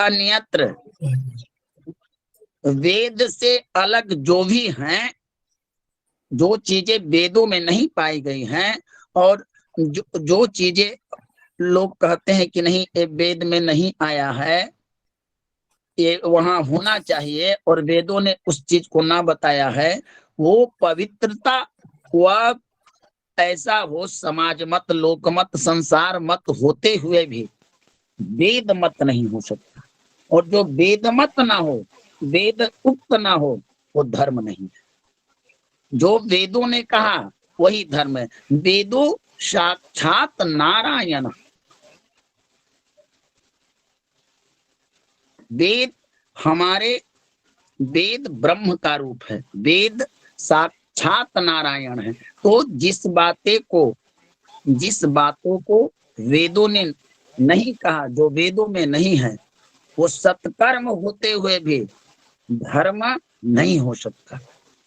अन्यत्र वेद से अलग जो भी हैं, जो चीजें वेदों में नहीं पाई गई हैं, और जो चीजें लोग कहते हैं कि नहीं ये वेद में नहीं आया है, ये वहां होना चाहिए और वेदों ने उस चीज को ना बताया है, वो पवित्रता वह ऐसा हो समाज मत, लोक मत, संसार मत होते हुए भी वेद मत नहीं हो सकता। और जो वेद मत ना हो, वेद उक्त ना हो, वो धर्म नहीं है। जो वेदों ने कहा वही धर्म है। वेदो साक्षात नारायण, वेद हमारे, वेद ब्रह्म का रूप है, वेद साक्षात नारायण है। तो जिस बातों को वेदों ने नहीं कहा, जो वेदों में नहीं है, वो सत्कर्म होते हुए भी धर्म नहीं हो सकता।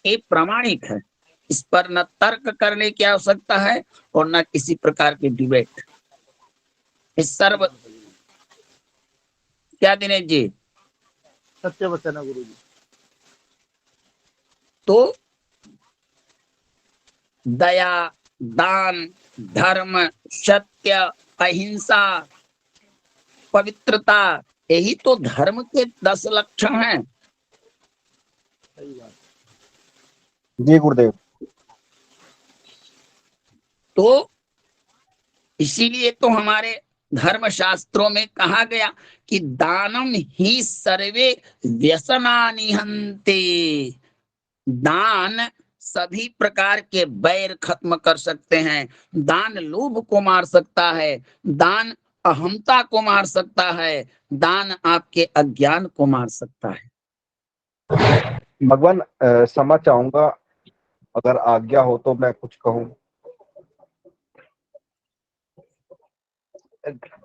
ये प्रामाणिक है। इस पर न तर्क करने की आवश्यकता है और न किसी प्रकार की डिबेट। इस सर्व क्या दिनेश जी? सत्य वचन है गुरु जी। तो दया, दान, धर्म, सत्य, अहिंसा, पवित्रता, यही तो धर्म के 10 लक्षण हैं। सही बात। जी गुरुदेव। तो इसीलिए तो हमारे धर्म शास्त्रों में कहा गया कि दानम ही सर्वे व्यसनानि हन्ते। दान सभी प्रकार के बैर खत्म कर सकते हैं। दान लोभ को मार सकता है, दान अहंता को मार सकता है, दान आपके अज्ञान को मार सकता है। भगवान क्षमा चाहूंगा, अगर आज्ञा हो तो मैं कुछ कहूं।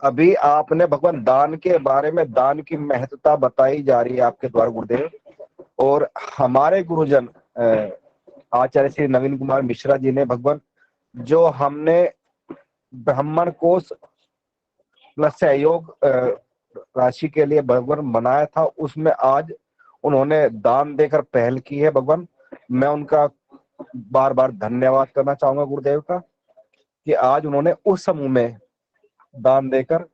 अभी आपने भगवान दान के बारे में, दान की महत्वता बताई जा रही है आपके द्वारा गुरुदेव, और हमारे गुरुजन आचार्य श्री नवीन कुमार मिश्रा जी ने भगवान, जो हमने ब्राह्मण कोष प्लस सहयोग राशि के लिए भगवान बनाया था, उसमें आज उन्होंने दान देकर पहल की है। भगवान मैं उनका बार बार धन्यवाद करना चाहूंगा गुरुदेव का, कि आज उन्होंने उस समूह में दान देकर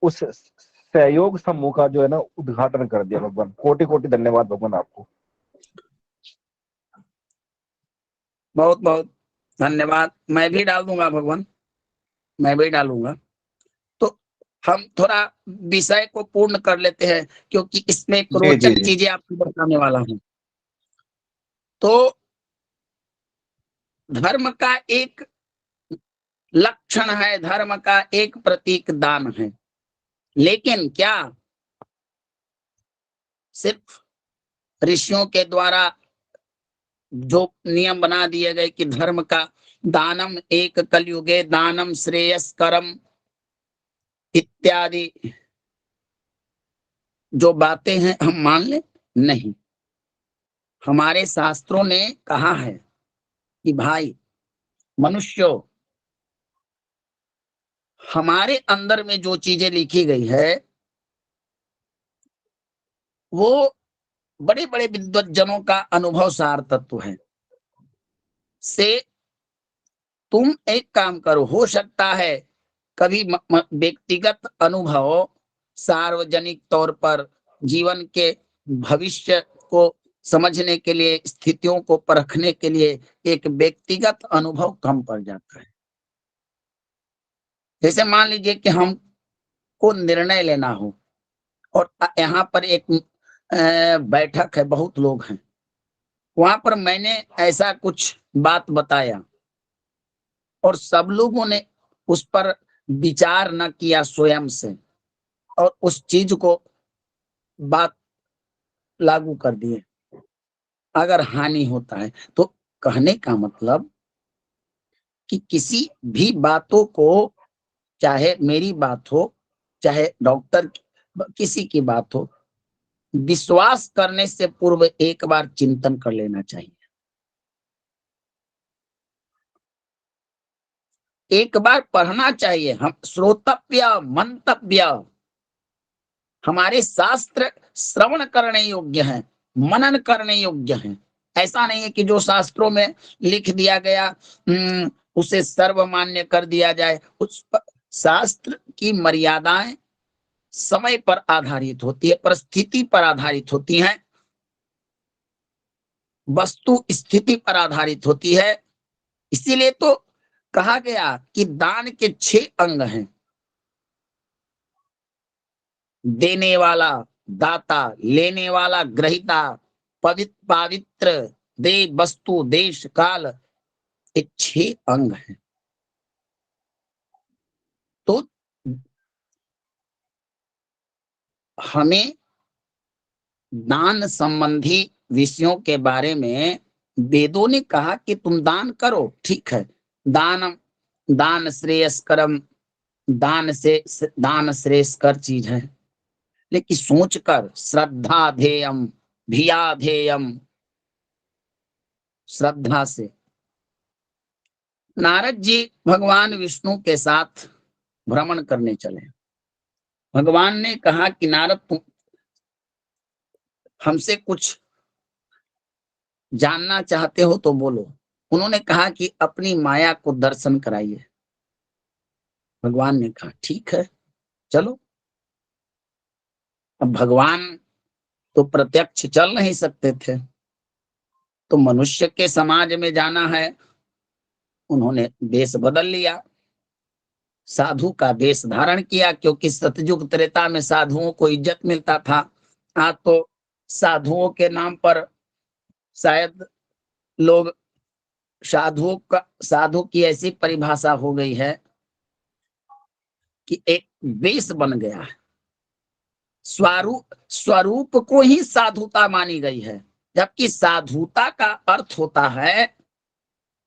उस सहयोग समूह का जो है ना उद्घाटन कर दिया। भगवान कोटि कोटि धन्यवाद भगवान आपको। बहुत बहुत धन्यवाद। मैं भी डाल दूंगा भगवान, मैं भी डालूंगा। तो हम थोड़ा विषय को पूर्ण कर लेते हैं, क्योंकि इसमें एक जी जी रोचक जी। चीजें आपको बताने वाला हूं। तो धर्म का एक लक्षण है, धर्म का एक प्रतीक दान है। लेकिन क्या सिर्फ ऋषियों के द्वारा जो नियम बना दिए गए कि धर्म का दानम एक कलयुगे दानम श्रेयस्करम इत्यादि जो बातें हैं हम मान लें? नहीं। हमारे शास्त्रों ने कहा है कि भाई मनुष्यों, हमारे अंदर में जो चीजें लिखी गई है वो बड़े बड़े विद्वज्जनों का अनुभव सार तत्व है। से तुम एक काम करो, हो सकता है कभी व्यक्तिगत अनुभव सार्वजनिक तौर पर जीवन के भविष्य को समझने के लिए, स्थितियों को परखने के लिए एक व्यक्तिगत अनुभव कम पड़ जाता है। जैसे मान लीजिए कि हमको निर्णय लेना हो और यहाँ पर एक बैठक है, बहुत लोग हैं, वहां पर मैंने ऐसा कुछ बात बताया और सब लोगों ने उस पर विचार न किया स्वयं से और उस चीज को बात लागू कर दिए, अगर हानि होता है तो कहने का मतलब कि किसी भी बातों को, चाहे मेरी बात हो चाहे डॉक्टर किसी की बात हो, विश्वास करने से पूर्व एक बार चिंतन कर लेना चाहिए। एक बार पढ़ना चाहिए। हम श्रोतव्य मंतव्य, हमारे शास्त्र श्रवण करने योग्य हैं, मनन करने योग्य हैं। ऐसा नहीं है कि जो शास्त्रों में लिख दिया गया उसे सर्वमान्य कर दिया जाए। उस शास्त्र की मर्यादाएं समय पर आधारित होती है, परिस्थिति पर आधारित होती हैं, वस्तु स्थिति पर आधारित होती है। इसीलिए तो कहा गया कि दान के 6 अंग हैं। देने वाला दाता, लेने वाला ग्रहिता, पावित्र, दे वस्तु, देश, काल, ये 6 अंग हैं। तो हमें दान संबंधी विषयों के बारे में वेदों ने कहा कि तुम दान करो, ठीक है, दान श्रेयस्करम, दान श्रेयस्कर चीज है, लेकिन सोचकर श्रद्धा ध्येयम भिया ध्येयम, श्रद्धा से। नारद जी भगवान विष्णु के साथ भ्रमण करने चले। भगवान ने कहा कि नारद तुम हमसे कुछ जानना चाहते हो तो बोलो। उन्होंने कहा कि अपनी माया को दर्शन कराइए। भगवान ने कहा ठीक है चलो। अब भगवान तो प्रत्यक्ष चल नहीं सकते थे, तो मनुष्य के समाज में जाना है। उन्होंने वेश बदल लिया, साधु का वेश धारण किया, क्योंकि सतयुग त्रेता में साधुओं को इज्जत मिलता था। आज तो साधुओं के नाम पर शायद लोग साधु की ऐसी परिभाषा हो गई है कि एक वेश बन गया है। स्वरूप को ही साधुता मानी गई है, जबकि साधुता का अर्थ होता है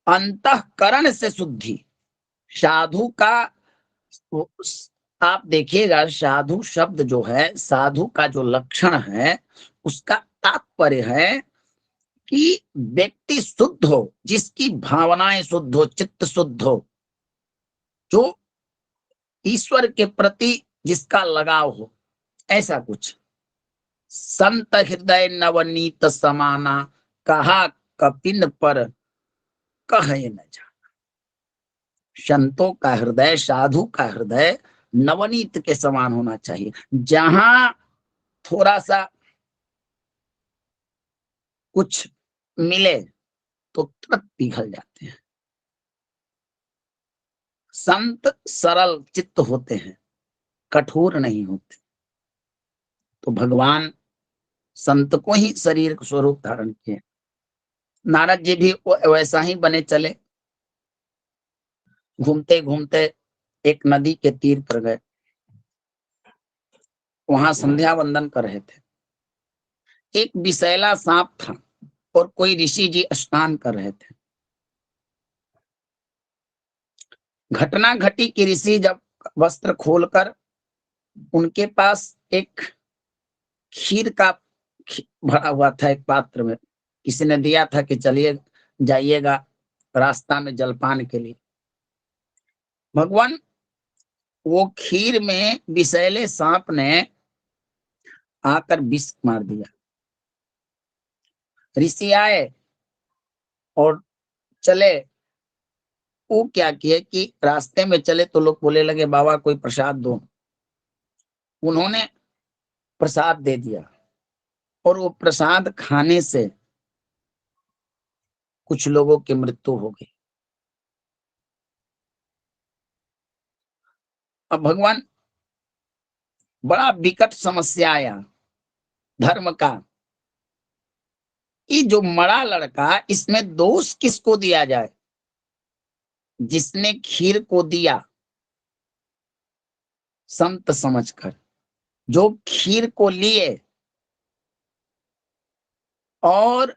अंतःकरण से शुद्धि। साधु का आप देखिएगा, साधु शब्द जो है, साधु का जो लक्षण है, उसका तात्पर्य है कि व्यक्ति शुद्ध हो, जिसकी भावनाएं शुद्ध हो, चित्त शुद्ध हो, जो ईश्वर के प्रति जिसका लगाव हो, ऐसा कुछ। संत हृदय नवनीत समाना, कहा कपिन पर कहे न जाना। संतों का हृदय, साधु का हृदय नवनीत के समान होना चाहिए। जहां थोड़ा सा कुछ मिले तो तुरंत पिघल जाते हैं। संत सरल चित्त होते हैं, कठोर नहीं होते। तो भगवान संत को ही शरीर स्वरूप धारण किए। नारद जी भी वैसा ही बने चले। घूमते घूमते एक नदी के तीर पर गए, वहां संध्या वंदन कर रहे थे। एक विषैला सांप था और कोई ऋषि जी स्नान कर रहे थे। घटना घटी कि ऋषि जब वस्त्र खोलकर उनके पास एक खीर का भरा हुआ था, एक पात्र में किसी ने दिया था कि चलिए जाइएगा रास्ता में जलपान के लिए। भगवान वो खीर में विषैले सांप ने आकर विष मार दिया। ऋषि आए और चले। वो क्या किए कि रास्ते में चले तो लोग बोले लगे बाबा कोई प्रसाद दो। उन्होंने प्रसाद दे दिया और वो प्रसाद खाने से कुछ लोगों की मृत्यु हो गई। अब भगवान बड़ा विकट समस्या आया धर्म का, कि जो मरा लड़का, इसमें दोष किसको दिया जाए? जिसने खीर को दिया संत समझकर, जो खीर को लिए, और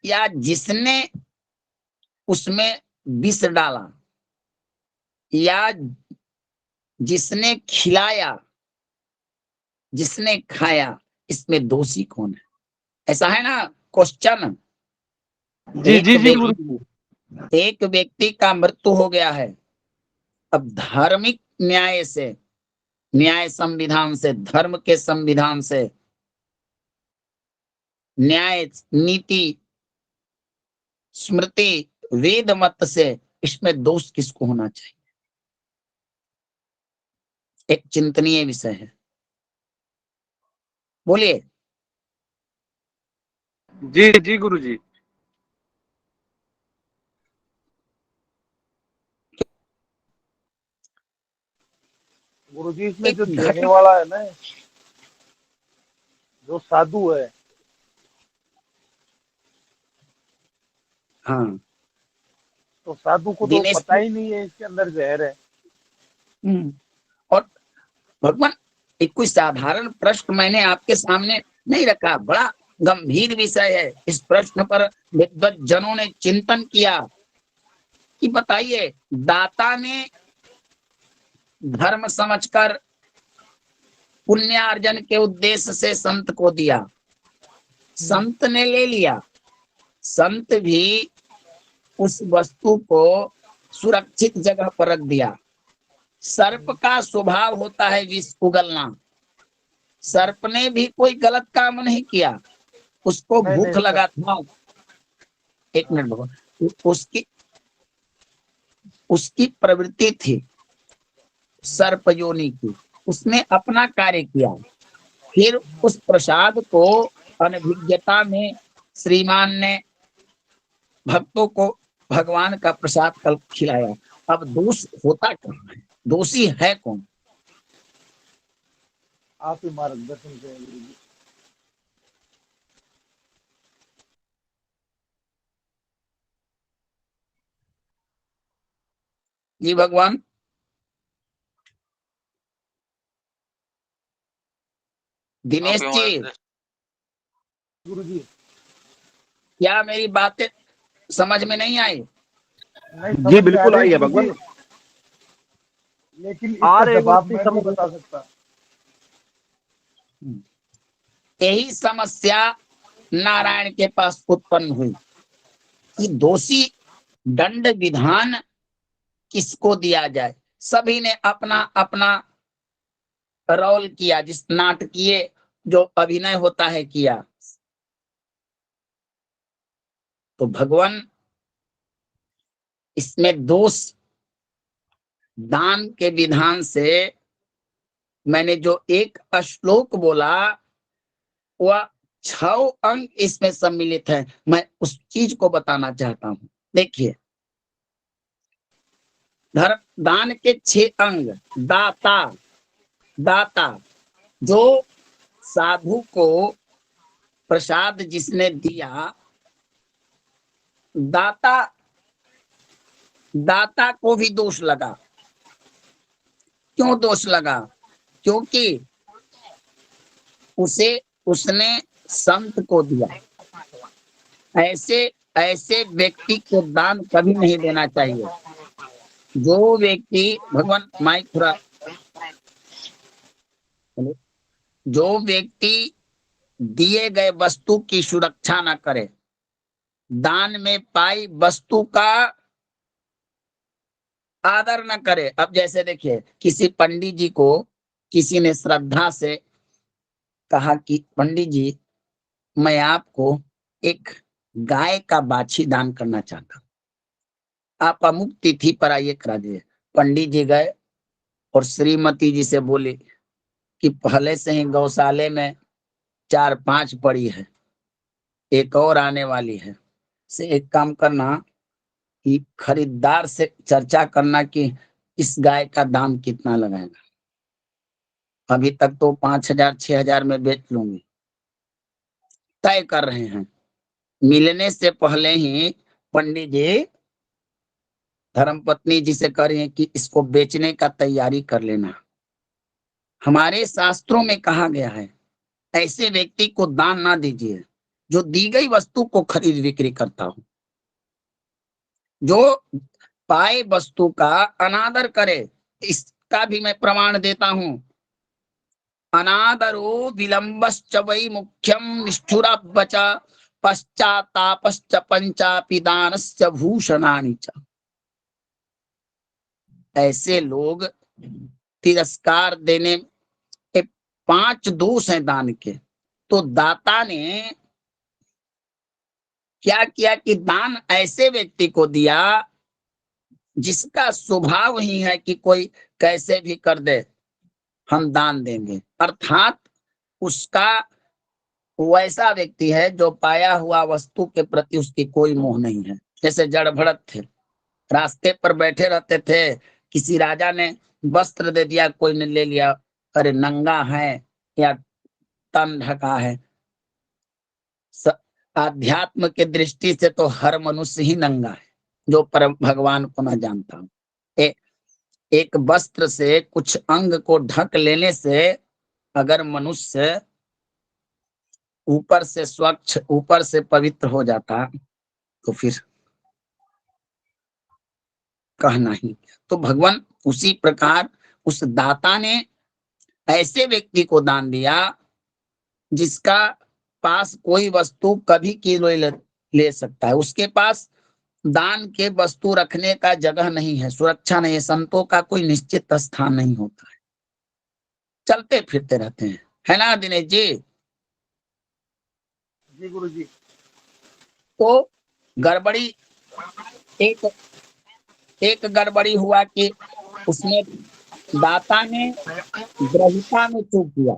या जिसने उसमें विष डाला, या जिसने खिलाया, जिसने खाया, इसमें दोषी कौन है? ऐसा है ना क्वेश्चन। एक व्यक्ति का मृत्यु हो गया है। अब धार्मिक न्याय से न्याय संविधान से, धर्म के संविधान से, न्याय, नीति, स्मृति, वेद मत से, इसमें दोष किसको होना चाहिए? एक चिंतनीय विषय है। बोलिए। जी जी गुरु जी। गुरुजी इसमें एक जो देने घटना, वाला है ना, जो साधु है, हाँ, तो साधु को तो दिनेश पता ही नहीं है इसके अंदर जहर है। और भगवान, एक कोई साधारण प्रश्न मैंने आपके सामने नहीं रखा, बड़ा गंभीर विषय है। इस प्रश्न पर विद्वत जनों ने चिंतन किया कि बताइए, दाता ने धर्म समझकर पुण्यार्जन के उद्देश्य से संत को दिया, संत ने ले लिया, संत भी उस वस्तु को सुरक्षित जगह पर रख दिया। सर्प का स्वभाव होता है विष उगलना, सर्प ने भी कोई गलत काम नहीं किया, उसको नहीं भूख नहीं लगा सर, था। एक मिनट भगवान, उसकी प्रवृत्ति थी सर्प योनि की, उसने अपना कार्य किया, फिर उस प्रसाद को अनभिज्ञता में श्रीमान ने भक्तों को भगवान का प्रसाद कल खिलाया। अब दोष होता कौन है? दोषी है कौन? आप ही मार्गदर्शन करें गुरुजी। जी भगवान। दिनेश जी, गुरुजी क्या मेरी बातें समझ में नहीं आई? नहीं जी समझ में आ बिल्कुल रही आई है गुरुजी, भगवान। लेकिन आ इसका रहे जवाब गुरुजी, मैं नहीं समझ बता सकता। यही समस्या नारायण के पास उत्पन्न हुई कि दोषी दंड विधान किसको दिया जाए। सभी ने अपना अपना रोल किया, जिस नाटकीय जो अभिनय होता है किया। तो भगवान, इसमें दोष दान के विधान से, मैंने जो एक श्लोक बोला वह 6 अंग इसमें सम्मिलित है। मैं उस चीज को बताना चाहता हूं। देखिए, धर्म दान के 6 अंग। दाता, दाता जो साधु को प्रसाद जिसने दिया, दाता, दाता को भी दोष लगा। क्यों दोष लगा? क्योंकि उसने संत को दिया। ऐसे ऐसे व्यक्ति को दान कभी नहीं देना चाहिए। जो व्यक्ति, भगवान माइक थोड़ा, जो व्यक्ति दिए गए वस्तु की सुरक्षा न करे, दान में पाई वस्तु का आदर न करे। अब जैसे देखिए, किसी पंडित जी को किसी ने श्रद्धा से कहा कि पंडित जी, मैं आपको एक गाय का बाछी दान करना चाहता हूं, आप अमुक तिथि पर आइए करा दीजिए। पंडित जी गए और श्रीमती जी से बोले कि पहले से ही गौशाले में 4-5 पड़ी है, एक और आने वाली है, से एक काम करना कि खरीदार से चर्चा करना कि इस गाय का दाम कितना लगाएगा। अभी तक तो 5,000-6,000 में बेच लूंगी। तय कर रहे हैं। मिलने से पहले ही पंडित जी धर्मपत्नी जी से कह रहे हैं कि इसको बेचने का तैयारी कर लेना। हमारे शास्त्रों में कहा गया है, ऐसे व्यक्ति को दान ना दीजिए जो दी गई वस्तु को खरीद बिक्री करता हो, जो पाए वस्तु का अनादर करे। इसका भी मैं प्रमाण देता हूं। अनादरो विलंबश्च वै मुख्यम निष्ठुर बचा पश्चातापश्च पंचापि दानस्य भूषणानि च। ऐसे लोग तिरस्कार देने, ये 5 दोष हैं दान के। तो दाता ने क्या किया कि दान ऐसे व्यक्ति को दिया जिसका स्वभाव ही है कि कोई कैसे भी कर दे हम दान देंगे, अर्थात उसका वैसा व्यक्ति है जो पाया हुआ वस्तु के प्रति उसकी कोई मोह नहीं है। जैसे जड़ भरत थे, रास्ते पर बैठे रहते थे, किसी राजा ने वस्त्र दे दिया, कोई ने ले लिया, अरे नंगा है या तन ढका है। आध्यात्म के दृष्टि से तो हर मनुष्य ही नंगा है जो परम भगवान को न जानता हो। एक वस्त्र से कुछ अंग को ढक लेने से अगर मनुष्य ऊपर से स्वच्छ, ऊपर से पवित्र हो जाता तो फिर कहना ही। तो भगवान उसी प्रकार उस दाता ने ऐसे व्यक्ति को दान दिया जिसका पास कोई वस्तु कभी की ले सकता है, उसके पास दान के वस्तु रखने का जगह नहीं है, सुरक्षा नहीं है, संतों का कोई निश्चित स्थान नहीं होता है, चलते फिरते रहते हैं, है ना दिनेश जी? जी गुरु जी। तो गड़बड़ी एक गड़बड़ी हुआ कि उसने दाता ने ग्रहिता में चूक किया।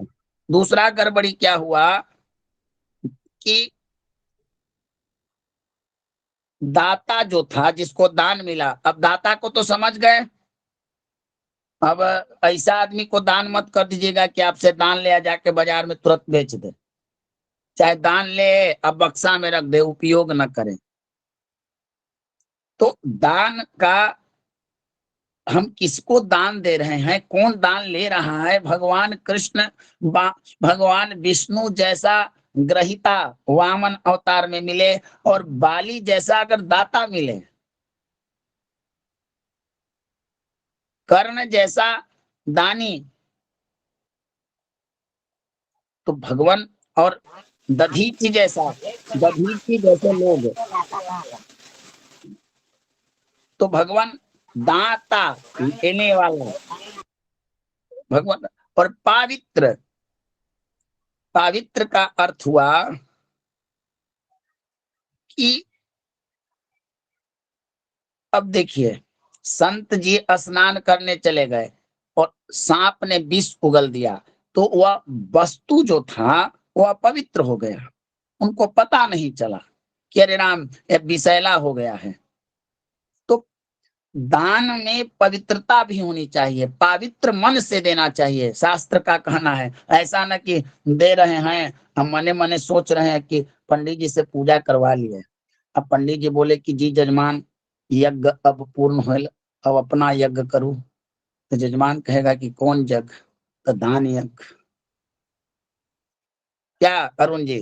दूसरा गड़बड़ी क्या हुआ कि दाता जो था जिसको दान मिला, अब दाता को तो समझ गए, अब ऐसा आदमी को दान मत कर दीजिएगा कि आपसे दान ले जाके बाजार में तुरंत बेच दे, चाहे दान ले अब बक्सा में रख दे, उपयोग न करें। तो दान का हम किसको दान दे रहे हैं, कौन दान ले रहा है? भगवान कृष्ण, भगवान विष्णु जैसा ग्रहिता वामन अवतार में मिले और बाली जैसा अगर दाता मिले, कर्ण जैसा दानी, तो भगवान, और दधीचि जैसे लोग, तो भगवान दाता लेने वाला भगवान। और पवित्र का अर्थ हुआ कि अब देखिए, संत जी स्नान करने चले गए और सांप ने विष उगल दिया, तो वह वस्तु जो था वह पवित्र हो गया, उनको पता नहीं चला कि अरे राम ये विषैला हो गया है। तो दान में पवित्रता भी होनी चाहिए, पवित्र मन से देना चाहिए, शास्त्र का कहना है। ऐसा न कि दे रहे हैं हम मने मने सोच रहे हैं कि पंडित जी से पूजा करवा लिए, अब पंडित जी बोले कि जी जजमान यज्ञ अब पूर्ण हो, अब अपना यज्ञ करूं, तो जजमान कहेगा कि कौन यज्ञ? तो दान यज्ञ। क्या अरुण जी?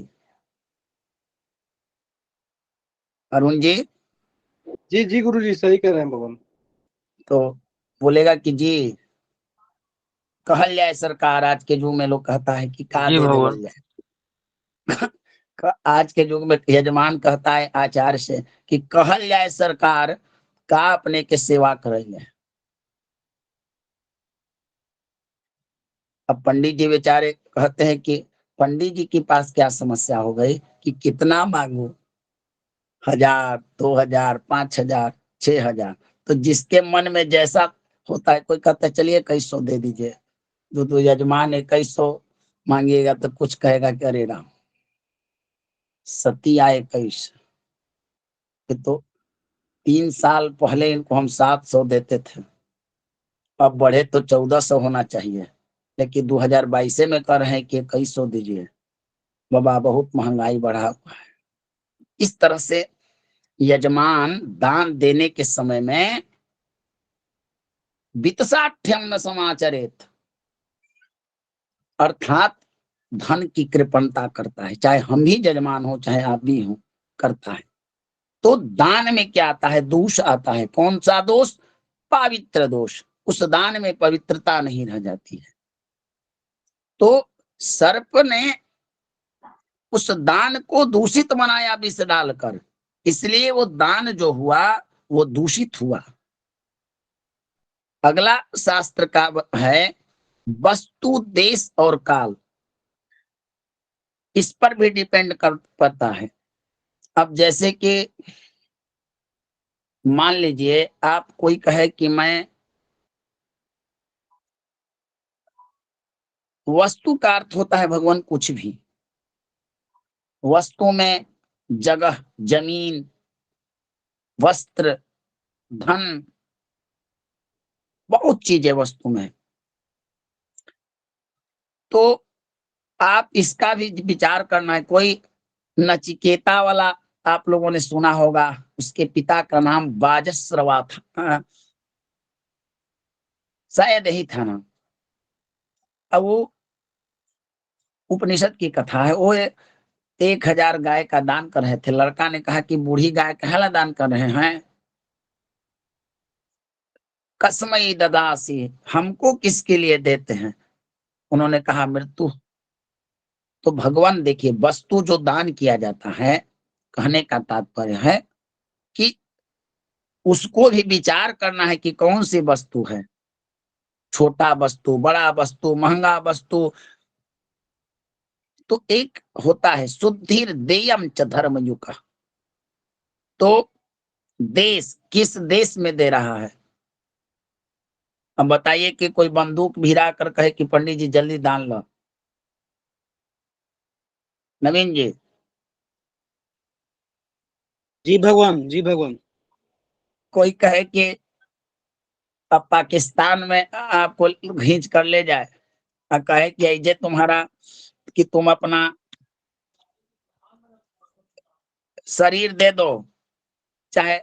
अरुण जी जी जी गुरु जी, सही कह रहे हैं भगवान। तो बोलेगा कि जी कहल जाए सरकार, आज के युग में लोग कहता है कि का दे देवल जाए। आज के युग में यजमान कहता है आचार्य से कि कहल जाए सरकार, का अपने के सेवा करल जाए। अब पंडित जी बेचारे कहते हैं कि पंडित जी के पास क्या समस्या हो गई कि कितना मांगू, 1000, 2000, 5000, 6000, तो जिसके मन में जैसा होता है, कोई कहता है चलिए 2100 दे दीजिए, जो यजमान 2100 मांगिएगा तो कुछ कहेगा कि अरे राम सती आए 21, तो 3 साल पहले इनको हम 700 देते थे, अब बढ़े तो 1400 होना चाहिए, लेकिन 2022 में कर रहे हैं कि 2100 दीजिए। बाबा बहुत महंगाई बढ़ा हुआ है। इस तरह से यजमान दान देने के समय में वित्तसाठ्यम न समाचरेत, अर्थात धन की कृपणता करता है, चाहे हम ही यजमान हो चाहे आप भी हो, करता है। तो दान में क्या आता है? दोष आता है। कौन सा दोष? पवित्र दोष। उस दान में पवित्रता नहीं रह जाती है। तो सर्प ने उस दान को दूषित बनाया विष डालकर, इसलिए वो दान जो हुआ वो दूषित हुआ। अगला शास्त्र का है वस्तु, देश और काल, इस पर भी डिपेंड कर पड़ता है। अब जैसे कि मान लीजिए आप कोई कहे कि मैं, वस्तु का अर्थ होता है भगवान कुछ भी। वस्तु में जगह, जमीन, वस्त्र, धन, बहुत चीजें वस्तु में। तो आप इसका भी विचार करना है। कोई नचिकेता वाला आप लोगों ने सुना होगा, उसके पिता का नाम वाजस्रवा था। शायद यही था ना। अब वो उपनिषद की कथा है। वो 1000 गाय का दान कर रहे थे। लड़का ने कहा कि बूढ़ी गाय कहला दान कर रहे हैं, कसमई ददासी, हमको किसके लिए देते हैं? उन्होंने कहा मृत्यु। तो भगवान देखिए, वस्तु जो दान किया जाता है, कहने का तात्पर्य है कि उसको भी विचार करना है कि कौन सी वस्तु है, छोटा वस्तु, बड़ा वस्तु, महंगा वस्तु। तो एक होता है शुद्धिर देयम च धर्मयुग। तो देश, किस देश में दे रहा है? अब बताइए कि कोई बंदूक भिरा कर कहे कि पंडित जी जल्दी दान लो। नवीन जी, जी भगवान, जी भगवान। कोई कहे कि अब पाकिस्तान में आपको खींच कर ले जाए और कहे कि ये तुम्हारा, कि तुम अपना शरीर दे दो, चाहे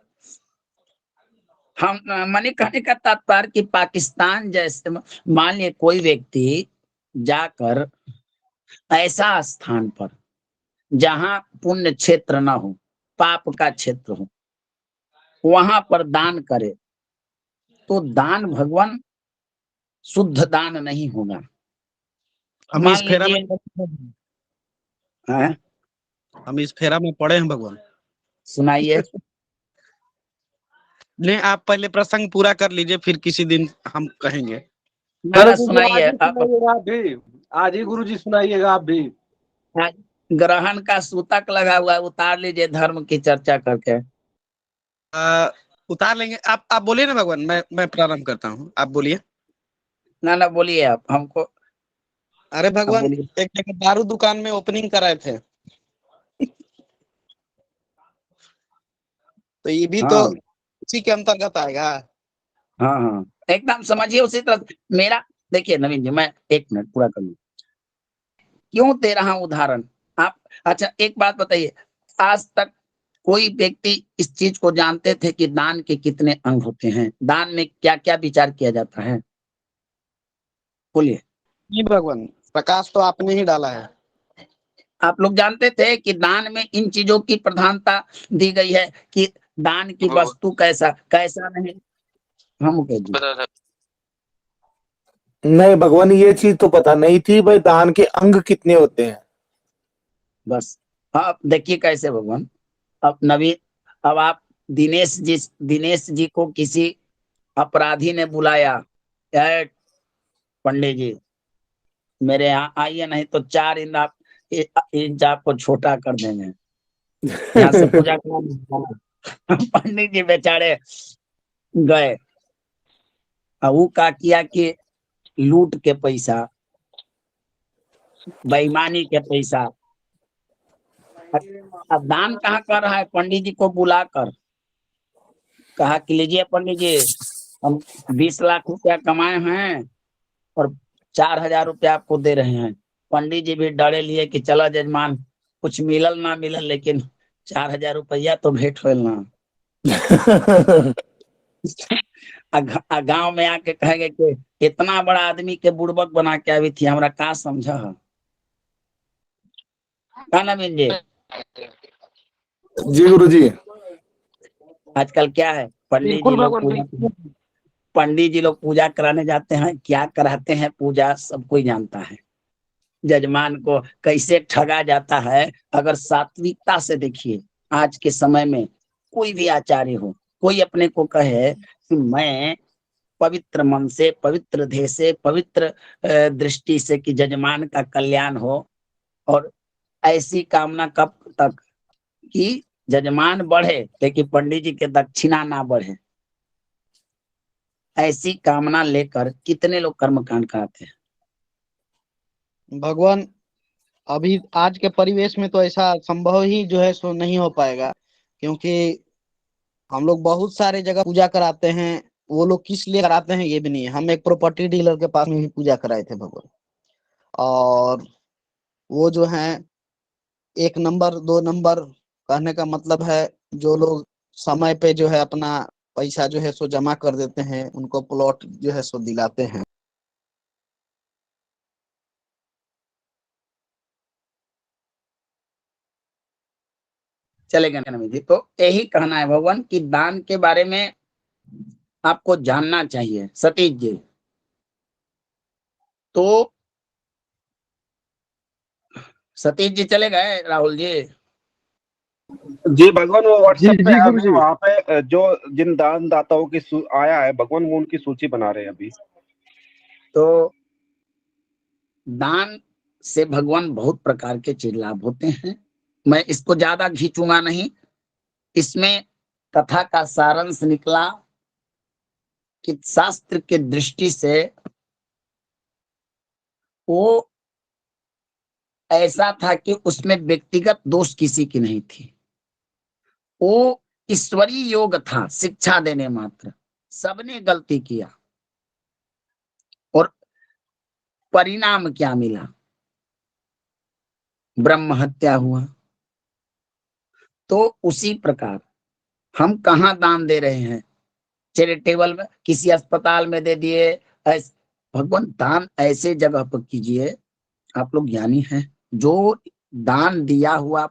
हम, माने कहने का तात्पर्य कि पाकिस्तान जैसे, मान लिया कोई व्यक्ति जाकर ऐसा स्थान पर जहां पुण्य क्षेत्र ना हो, पाप का क्षेत्र हो, वहां पर दान करे, तो दान भगवान शुद्ध दान नहीं होगा। हम मान इस फेरा में लीजिए, हैं? हम इस फेरा में पड़े हैं भगवान। सुनाइए। नहीं, आप पहले प्रसंग पूरा कर लीजिए, फिर किसी दिन हम कहेंगे। ना ना, सुनाइए आज ही आप। सुनाइएगा आप भी, आज ही गुरु जी सुनाइएगा आप भी। ग्रहण का सूतक लगा हुआ है, उतार लीजिए धर्म की चर्चा करके। उतार लेंगे। आप बोलिए ना भगवान, मैं प्रारंभ करता हूँ, आप बोलिए। ना ना, बोलिए आप हमको। अरे आप भगवान, बोलिए। एक जगह दारू दुकान में ओपनिंग कराए थे, तो ये भी तो हाँ उसी के अंतर्गत आएगा। हाँ हाँ, एकदम समझिए उसी तरह। मेरा, देखिए नवीन जी, मैं 1 मिनट पूरा कर लूं। क्यों दे रहा हूं उदाहरण आप? अच्छा एक बात बताइए, आज तक कोई व्यक्ति इस चीज को जानते थे कि दान के कितने अंग होते हैं? दान में क्या क्या विचार किया जाता है? बोलिए। जी भगवान, प्रकाश तो आपने ही डाला है। आप लोग जानते थे कि दान में इन चीजों की प्रधानता दी गई है कि दान की वस्तु कैसा कैसा नहीं? हम कह जी, नहीं भगवान, ये चीज तो पता नहीं थी भाई, दान के अंग कितने होते हैं। बस। हाँ देखिए कैसे भगवान। अब नवीन, अब आप दिनेश जी को किसी अपराधी ने बुलाया, "ए, पंडित जी मेरे यहाँ आइए, नहीं तो 4 इंच आपको छोटा कर देंगे, यहाँ से पूजा करा।" पंडित जी बेचारे गए, और वो का किया कि लूट के पैसा, बेईमानी के पैसा। अब दान कहाँ कर रहा है? पंडित जी को बुलाकर कहा कि लीजिए पंडित जी, हम 20 लाख रुपया कमाए हैं और 4000 रुपया आपको दे रहे हैं। पंडित जी भी डरे लिए कि चलो जजमान, कुछ मिलल ना मिलल, लेकिन 4000 रुपया तो भेंट होल ना। गांव में आके कहेंगे कि इतना बड़ा आदमी के बुड़बक बना के आई थी, हमरा का समझा है? का नवीन जी? जी गुरु जी। आजकल क्या है, बिल्कुल भगवान, बिल्कुल। पंडित जी लोग पूजा कराने जाते हैं, क्या कराते हैं पूजा सब कोई जानता है। जजमान को कैसे ठगा जाता है, अगर सात्विकता से देखिए। आज के समय में कोई भी आचार्य हो, कोई अपने को कहे कि मैं पवित्र मन से, पवित्र ध्येय से, पवित्र दृष्टि से कि जजमान का कल्याण हो। और ऐसी कामना कब तक कि जजमान बढ़े लेकिन पंडित जी के दक्षिणा ना बढ़े। ऐसी कामना लेकर कितने लोग कर्मकांड कराते हैं। भगवान अभी आज के परिवेश में तो ऐसा संभव ही जो है सो नहीं हो पाएगा, क्योंकि हम लोग बहुत सारे जगह पूजा कराते हैं। वो लोग किस लिए कराते हैं ये भी नहीं है। हम एक प्रॉपर्टी डीलर के पास में भी पूजा कराए थे भगवान, और वो जो है 1 नंबर 2 नंबर, कहने का मतलब है जो लोग समय पे जो है अपना पैसा जो है सो जमा कर देते हैं उनको प्लॉट जो है सो दिलाते हैं। चलेगा ना जी। तो यही कहना है भगवान कि दान के बारे में आपको जानना चाहिए सतीश जी। तो सतीश जी चले गए राहुल जी। जी भगवान, वो व्हाट्सएप पे जी है गुरु अभी, जी। वहां पे जो जिन दान दाताओं की आया है भगवान, वो उनकी सूची बना रहे हैं अभी। तो दान से भगवान बहुत प्रकार के चीज लाभ होते हैं। मैं इसको ज्यादा खींचूंगा नहीं। इसमें कथा का सारांश निकला कि शास्त्र के दृष्टि से वो ऐसा था कि उसमें व्यक्तिगत दोष किसी की नहीं थी। वो ईश्वरीय योग था, शिक्षा देने मात्र। सबने गलती किया और परिणाम क्या मिला, ब्रह्म हत्या हुआ। तो उसी प्रकार हम कहाँ दान दे रहे हैं, चैरिटेबल में, किसी अस्पताल में दे दिए। भगवान दान ऐसे जगह पर कीजिए, आप लोग ज्ञानी हैं, जो दान दिया हुआ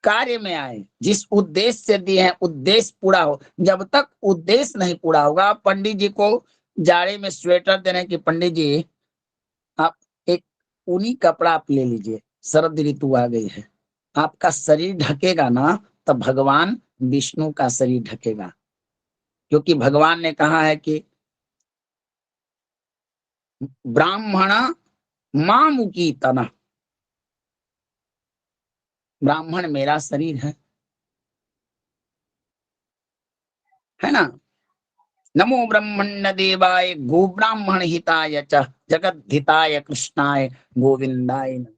कार्य में आए, जिस उद्देश्य से दिए हैं उद्देश्य पूरा हो। जब तक उद्देश्य नहीं पूरा होगा, पंडित जी को जाड़े में स्वेटर देने की, पंडित जी आप एक ऊनी कपड़ा आप ले लीजिए, शरद ऋतु आ गई है, आपका शरीर ढकेगा ना, तब भगवान विष्णु का शरीर ढकेगा। क्योंकि भगवान ने कहा है कि ब्राह्मण मामुकी तना, ब्राह्मण मेरा शरीर है ना। नमो ब्रह्मण्य देवाय गो ब्राह्मण हिताय च जगत हिताय कृष्णाय गोविंदाय नमः।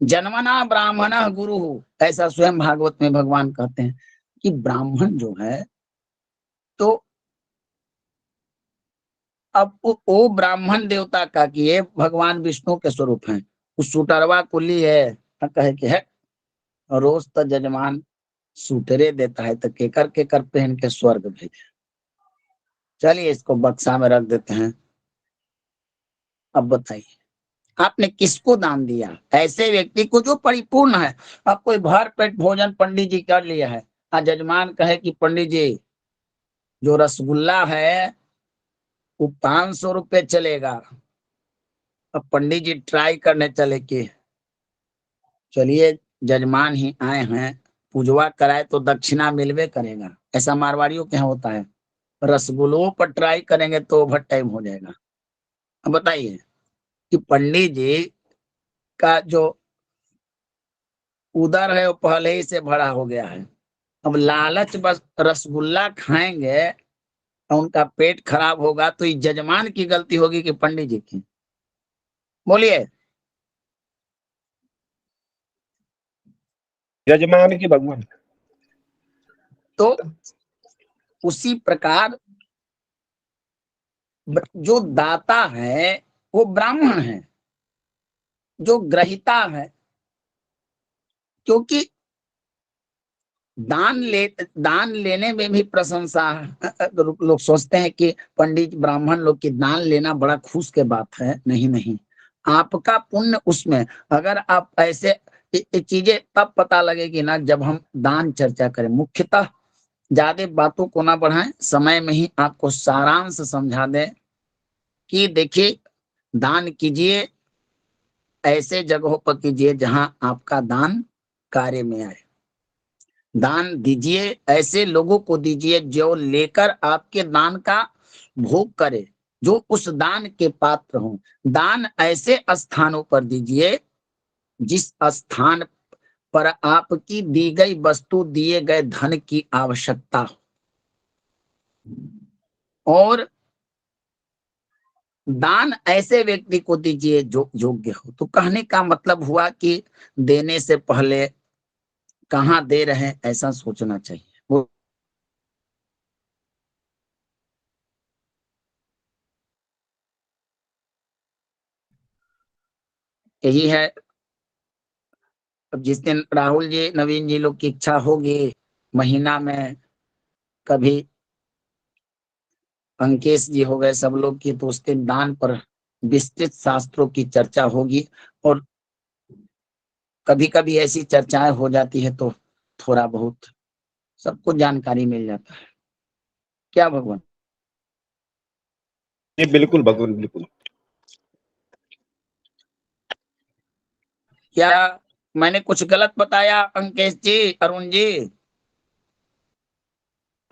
जन्मना ब्राह्मण गुरु, ऐसा स्वयं भागवत में भगवान कहते हैं कि ब्राह्मण जो है, तो अब वो ब्राह्मण देवता का कि ये भगवान विष्णु के स्वरूप हैं। उस सुटरवा कुली है, कहे कि है रोज तो जजमान सूटरे देता है, तो केकर केकर पहन के स्वर्ग भेजे। चलिए इसको बक्सा में रख देते हैं। अब बताइए आपने किसको दान दिया? ऐसे व्यक्ति को जो परिपूर्ण है। अब कोई भर पेट भोजन पंडित जी कर लिया है, आज जजमान कहे कि पंडित जी जो रसगुल्ला है वो 500 रुपये चलेगा। अब पंडित जी ट्राई करने चले कि चलिए जजमान ही आए हैं, पूजवा कराए तो दक्षिणा मिलवे करेगा। ऐसा मारवाड़ियों के यहाँ होता है। रसगुल्लों पर ट्राई करेंगे तो ओवर टाइम हो जाएगा। अब बताइए कि पंडित जी का जो उदर है वो पहले ही से भरा हो गया है। अब लालच बस रसगुल्ला खाएंगे तो उनका पेट खराब होगा, तो ये जजमान की गलती होगी कि पंडित जी की? बोलिए। यजमान की भगवान। तो उसी प्रकार जो दाता है वो ब्राह्मण है, जो ग्रहिता है। क्योंकि दान लेने में भी प्रशंसा है। लोग सोचते हैं कि पंडित ब्राह्मण लोग की दान लेना बड़ा खुश के बात है। नहीं नहीं, आपका पुण्य उसमें। अगर आप ऐसे चीजें तब पता लगेगी ना जब हम दान चर्चा करें। मुख्यतः ज्यादा बातों को ना बढ़ाएं, समय में ही आपको सारांश समझा दें कि देखिए दान कीजिए, ऐसे जगहों पर कीजिए जहां आपका दान कार्य में आए। दान दीजिए, ऐसे लोगों को दीजिए जो लेकर आपके दान का भोग करे, जो उस दान के पात्र हों। दान ऐसे स्थानों पर दीजिए जिस स्थान पर आपकी दी गई वस्तु, दिए गए धन की आवश्यकता हो, और दान ऐसे व्यक्ति को दीजिए जो योग्य हो। तो कहने का मतलब हुआ कि देने से पहले कहाँ दे रहे हैं ऐसा सोचना चाहिए। वो यही है। अब जिस दिन राहुल जी, नवीन जी लोग की इच्छा होगी महीना में कभी, अंकेश जी हो गए सब लोग की, तो उस दिन दान पर विस्तृत शास्त्रों की चर्चा होगी। और कभी कभी ऐसी चर्चाएं हो जाती है तो थोड़ा बहुत सबको जानकारी मिल जाता है। क्या भगवान? जी बिल्कुल भगवान, बिल्कुल। क्या मैंने कुछ गलत बताया अंकेश जी, अरुण जी?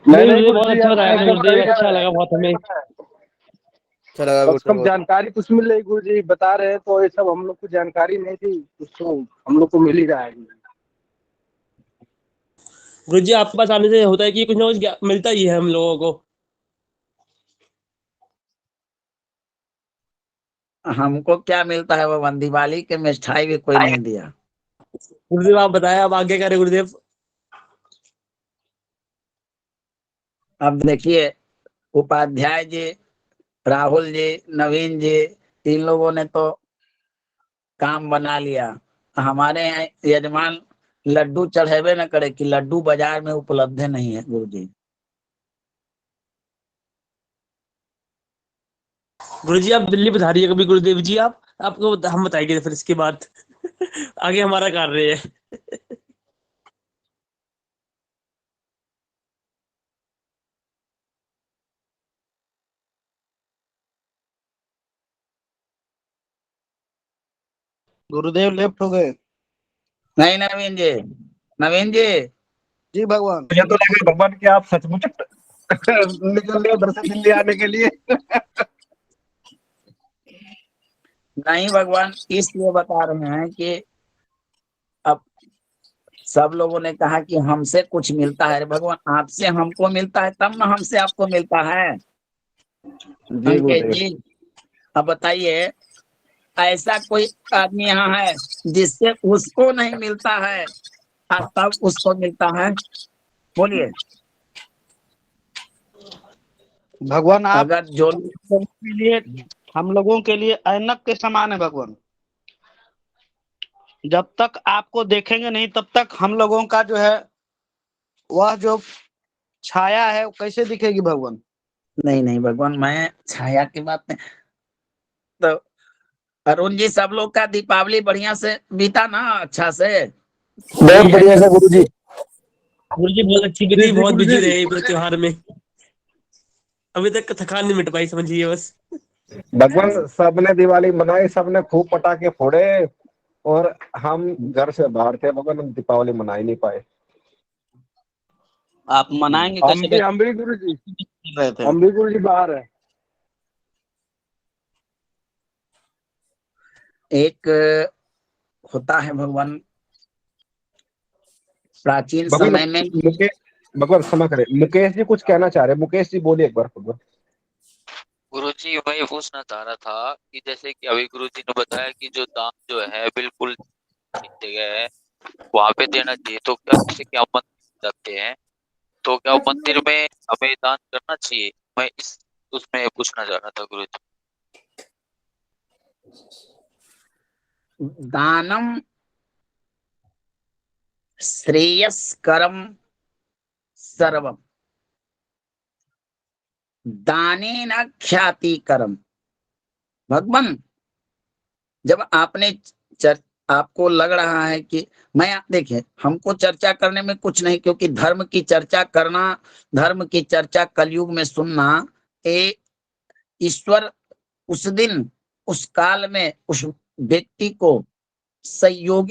नहीं गुरुदेव, बहुत अच्छा बताया आपने गुरुदेव, अच्छा लगा बहुत हमें। अच्छा लगा कम से कम गुरुदेव। जानकारी कुछ मिल रही, गुरु जी बता रहे हैं तो ये सब हम लोग को जानकारी नहीं थी, कुछ तो हम लोग को मिल ही रहा है। गुरु जी आपके पास आने से होता है कि कुछ ना कुछ मिलता ही है हम लोगों को। हमको क्या मिलता है वो, दिवाली के मिठाई भी कोई नहीं दिया। गुरुदेव आप बताया, अब आगे करें गुरुदेव। अब देखिए, उपाध्याय जी, राहुल जी, नवीन जी, इन लोगों ने तो काम बना लिया। हमारे यहाँ यजमान लड्डू चढ़ेबे न करे कि लड्डू बाजार में उपलब्ध नहीं है गुरु जी। गुरु जी आप दिल्ली पधारिए कभी गुरुदेव जी, आप आपको हम बताएंगे फिर इसके बाद आगे हमारा कार्य है। गुरुदेव लेफ्ट हो गए। नहीं नवीन जी, नवीन जी, जी भगवान। मुझे तो लगा भगवान कि आप सचमुच निकल रहे उधर से दिल्ली आने के लिए। नहीं भगवान, इसलिए बता रहे हैं कि अब सब लोगों ने कहा कि हमसे कुछ मिलता है। भगवान, आपसे हमको मिलता है तब ना हमसे आपको मिलता है। जी अंकेश गुरुदेव। जी, अब बताइए, ऐसा कोई आदमी यहाँ है जिससे उसको नहीं मिलता है और तब उसको मिलता है? बोलिए। भगवान आप अगर जो के लिए, हम लोगों के लिए ऐनक के समान है भगवान। जब तक आपको देखेंगे नहीं तब तक हम लोगों का जो है वह जो छाया है वो कैसे दिखेगी भगवान? नहीं नहीं भगवान, मैं छाया की बात नहीं। तो अरुण जी, सब लोग का दीपावली बढ़िया से बीता ना, अच्छा से? बहुत बढ़िया से गुरु जी। गुरु जी बहुत अच्छी बीती, बहुत बिजी रहे इस त्योहार में, अभी तक थकान नहीं मिट पाई समझिए बस। भगवान सबने दिवाली मनाई, सबने खूब पटाखे फोड़े, और हम घर से बाहर थे भगवान, हम दीपावली मना ही नहीं पाए। आप मनाएंगे कैसे? हम भी गुरु जी, कर रहे थे। हम भी गुरु जी बाहर है। एक होता है भगवान, प्राचीन भगवान समय में। मुकेश, भगवान क्षमा करें, मुकेश जी कुछ कहना चाह रहे हैं, मुकेश जी बोलिए एक बार भगवान। गुरुजी मैं ये पूछना चाह रहा था कि जैसे कि अभी गुरुजी ने बताया कि जो दान जो है बिल्कुल जगह है वहां पे देना चाहिए, तो क्या जैसे कि हम मंदिर जाते हैं तो क्या मंदिर में हमें दान करना चाहिए? मैं इस उसमें पूछना चाह रहा था गुरुजी। दानम श्रेयस्करम सर्वम, दानेन ख्यातिकरम। भगवान, जब आपने आपको लग रहा है कि मैं, देखिए हमको चर्चा करने में कुछ नहीं, क्योंकि धर्म की चर्चा करना, धर्म की चर्चा कलयुग में सुनना, ये ईश्वर उस दिन, उस काल में उस व्यक्ति को सहयोग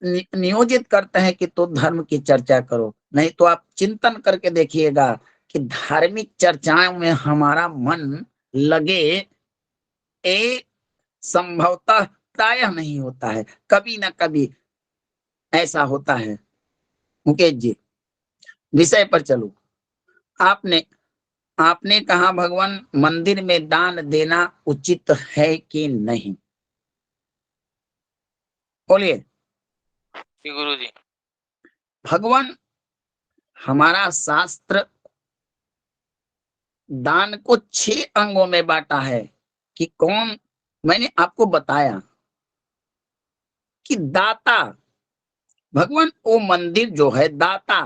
नियोजित करते हैं कि तो धर्म की चर्चा करो, नहीं तो आप चिंतन करके देखिएगा कि धार्मिक चर्चाओं में हमारा मन लगे, ये संभवतः प्रायः नहीं होता है, कभी ना कभी ऐसा होता है। मुकेश जी, विषय पर चलो। आपने आपने कहा भगवान मंदिर में दान देना उचित है कि नहीं, बोलिए। जी गुरुजी। भगवान, हमारा शास्त्र दान को 6 अंगों में बांटा है कि कौन, मैंने आपको बताया कि दाता, भगवान वो मंदिर जो है दाता,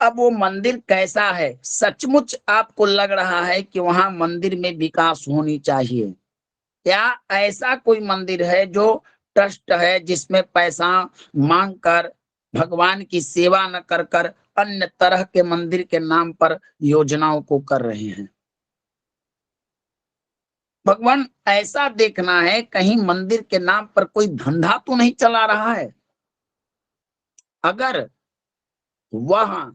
अब वो मंदिर कैसा है, सचमुच आपको लग रहा है कि वहां मंदिर में विकास होनी चाहिए, या ऐसा कोई मंदिर है जो ट्रस्ट है जिसमें पैसा मांग कर भगवान की सेवा न कर कर अन्य तरह के मंदिर के नाम पर योजनाओं को कर रहे हैं। भगवान ऐसा देखना है कहीं मंदिर के नाम पर कोई धंधा तो नहीं चला रहा है। अगर वहां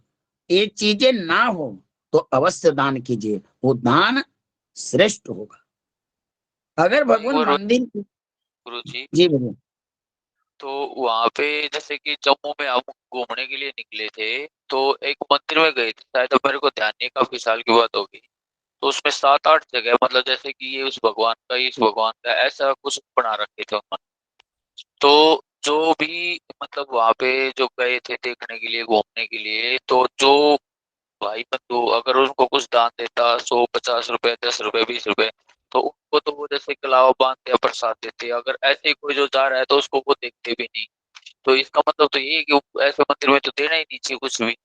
ये चीजें ना हो तो अवश्य दान कीजिए, वो दान श्रेष्ठ होगा। अगर भगवान वो मंदिर, गुरुजी, जी बोलिए। तो वहां पे जैसे कि जम्मू में हम घूमने के लिए निकले थे, तो एक मंदिर में गए थे, शायद अब मेरे को ध्यान नहीं, काफी साल की बात होगी। तो उसमें 7-8 जगह, मतलब जैसे कि ये उस भगवान का, इस भगवान का, ऐसा कुछ बना रखे थे उन्होंने। तो जो भी मतलब वहां पे जो गए थे देखने के लिए, घूमने के लिए, तो जो भाई बंधु अगर उनको कुछ दान देता, 100, 50 रुपए, 10 रुपए, 20 रुपए, तो उनको तो वो जैसे कलावा बांधते या प्रसाद देते। अगर ऐसे ही कोई जो जा रहा है तो उसको वो देखते भी नहीं। तो इसका मतलब तो ये है कि ऐसे मंदिर में तो देना ही नहीं चाहिए कुछ भी।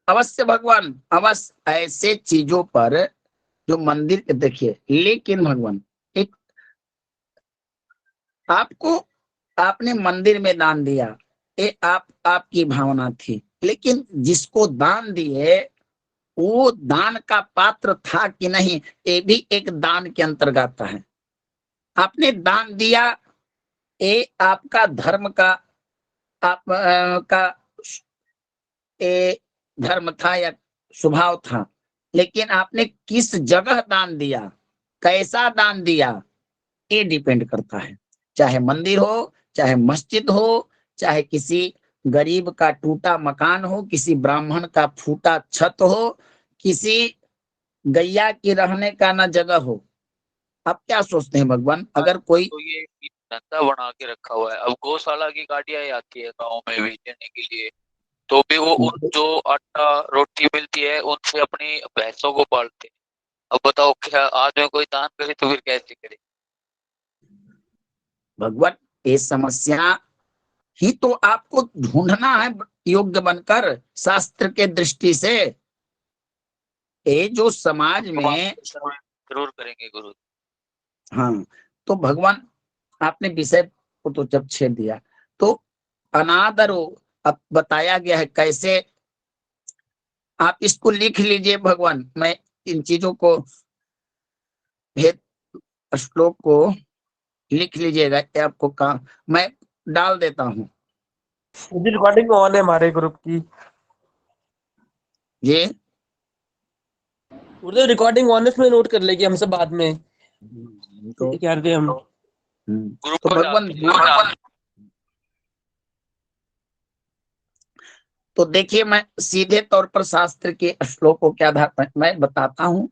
अवश्य भगवान, अवश्य ऐसे चीजों पर जो मंदिर के देखिए, लेकिन भगवान एक आपको, आपने मंदिर में दान दिया, ये आपकी भावना थी, लेकिन जिसको दान दिए वो दान का पात्र था कि नहीं, ये भी एक दान के अंतर्गत है। आपने दान दिया, ये आपका धर्म का, आप का ये धर्म था या स्वभाव था, लेकिन आपने किस जगह दान दिया, कैसा दान दिया, ये डिपेंड करता है। चाहे मंदिर हो, चाहे मस्जिद हो, चाहे किसी गरीब का टूटा मकान हो, किसी ब्राह्मण का फूटा छत हो, किसी गैया की रहने का ना जगह हो। आप क्या सोचते हैं भगवान, अगर कोई, तो ये धंधा बना के रखा हुआ है। अब गौशाला की गाड़ियां ही आती है गाँव में बेचने के लिए, तो भी वो उन जो आटा रोटी मिलती है उनसे अपनी भैंसों को पालते हैं। अब बताओ, क्या आदमी कोई दान करे तो फिर कैसे करे? भगवान ये समस्या ही तो आपको ढूंढना है योग्य बनकर शास्त्र के दृष्टि से। ये जो समाज में, जरूर करेंगे गुरु। हाँ, तो भगवान आपने विषय को तो जब छेड़ दिया तो अनादर अब बताया गया है कैसे, आप इसको लिख लीजिए भगवान, मैं इन चीजों को, भेद श्लोक को लिख लीजिएगा, ये आपको काम मैं डाल देता हूँ। रिकॉर्डिंग ऑन है हमारे ग्रुप की, ये उधर रिकॉर्डिंग ऑन है, उसमें नोट कर लेंगे हम सब बाद में। तो क्या करते हम? ग्रुप तो पर भगवान, डाल तो देखिए मैं सीधे तौर पर शास्त्र के श्लोकों के आधार पर मैं बताता हूँ।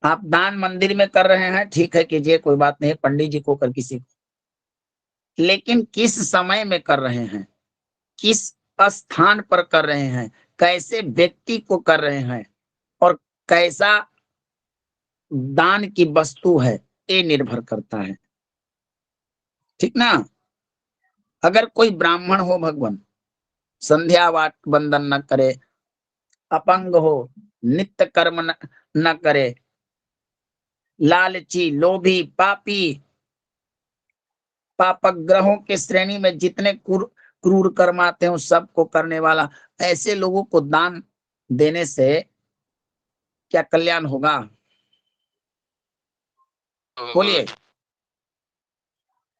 आप दान मंदिर में कर रहे हैं, ठीक है, कीजिए, कोई बात नहीं, पंडित जी को कर किसी को, लेकिन किस समय में कर रहे हैं, किस स्थान पर कर रहे हैं, कैसे व्यक्ति को कर रहे हैं, और कैसा दान की वस्तु है, ये निर्भर करता है, ठीक ना। अगर कोई ब्राह्मण हो भगवान, संध्या वंदन न करे, अपंग हो, नित्य कर्म न करे, लालची, लोभी, पापी, पापग्रहों के श्रेणी में जितने क्रूर कर्म आते हैं उस सबको करने वाला, ऐसे लोगों को दान देने से क्या कल्याण होगा? होगा बोलिए। गुरुजी,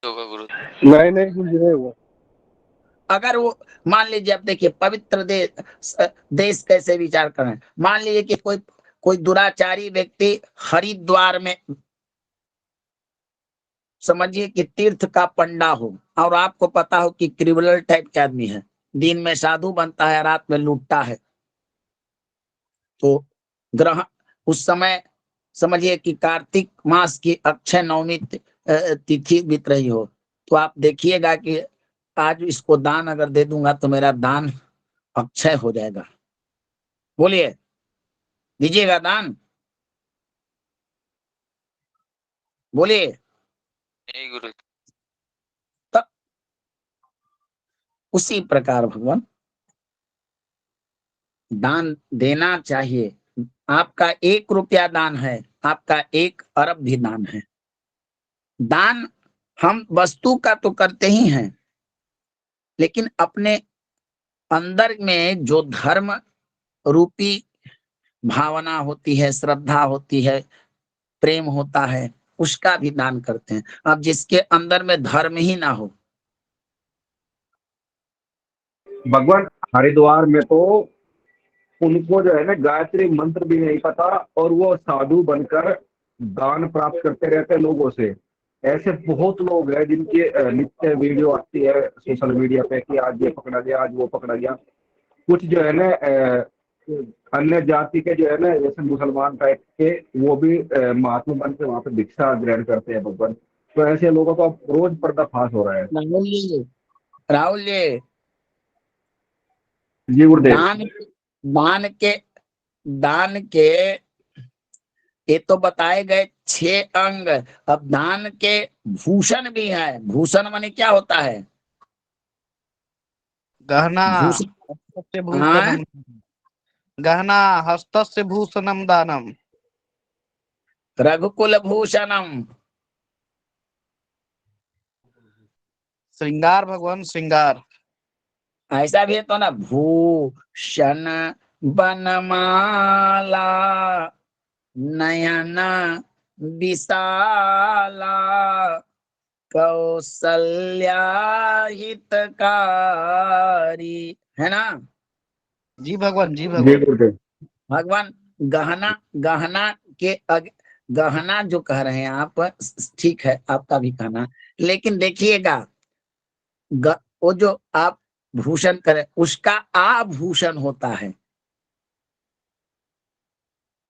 होगा गुरुजी। नहीं गुरुजी नहीं हुआ। अगर वो मान लीजिए, अब देखिए पवित्र देश कैसे विचार करें। मान लीजिए कि कोई दुराचारी व्यक्ति हरिद्वार में, समझिए कि तीर्थ का पंडा हो, और आपको पता हो कि क्रिमिनल टाइप के आदमी है, दिन में साधु बनता है, रात में लूटता है, तो ग्रह उस समय समझिए कि कार्तिक मास की अक्षय नवमी तिथि बीत रही हो, तो आप देखिएगा कि आज इसको दान अगर दे दूंगा तो मेरा दान अक्षय हो जाएगा। बोलिए, दीजिएगा दान? बोलिए। नहीं गुरुजी। तब उसी प्रकार भगवान दान देना चाहिए। आपका 1 रुपया दान है, आपका 1 अरब भी दान है। दान हम वस्तु का तो करते ही हैं, लेकिन अपने अंदर में जो धर्म रूपी भावना होती है, श्रद्धा होती है, प्रेम होता है, उसका भी दान करते हैं। अब जिसके अंदर में धर्म ही ना हो, भगवान हरिद्वार में तो उनको जो है ना गायत्री मंत्र भी नहीं पता, और वो साधु बनकर दान प्राप्त करते रहते हैं लोगों से। ऐसे बहुत लोग हैं जिनके नित्य वीडियो आती है सोशल मीडिया पे कि आज ये पकड़ा गया, आज वो पकड़ा गया। कुछ जो है ना अन्य जाति के जो है ना, जैसे मुसलमान टाइप के, वो भी महात्मा बन के वहां पे भिक्षा ग्रहण करते हैं भगवान। तो ऐसे लोगों का रोज पर्दाफाश हो रहा है। राहुल जी, जी गुरुदेव। दान दान के ये तो बताए गए 6 अंग। अब दान के भूषण भी है। भूषण माने क्या होता है? गहना भूषण। हस्तस्य हाँ, भूषणम, गहना हस्तस्य भूषणम दानम। रघुकुल भूषणम। श्रृंगार भगवान, श्रृंगार। ऐसा भी है तो ना, भूषण बनमाला नयन विशाला कौसल्या हितकारी, है ना? जी भगवान, जी जी भगवान। गुरुदेव। भगवान गहना गहना के गहना जो कह रहे हैं आप, ठीक है आपका भी कहना, लेकिन देखिएगा वो जो आप भूषण करें उसका आभूषण होता है।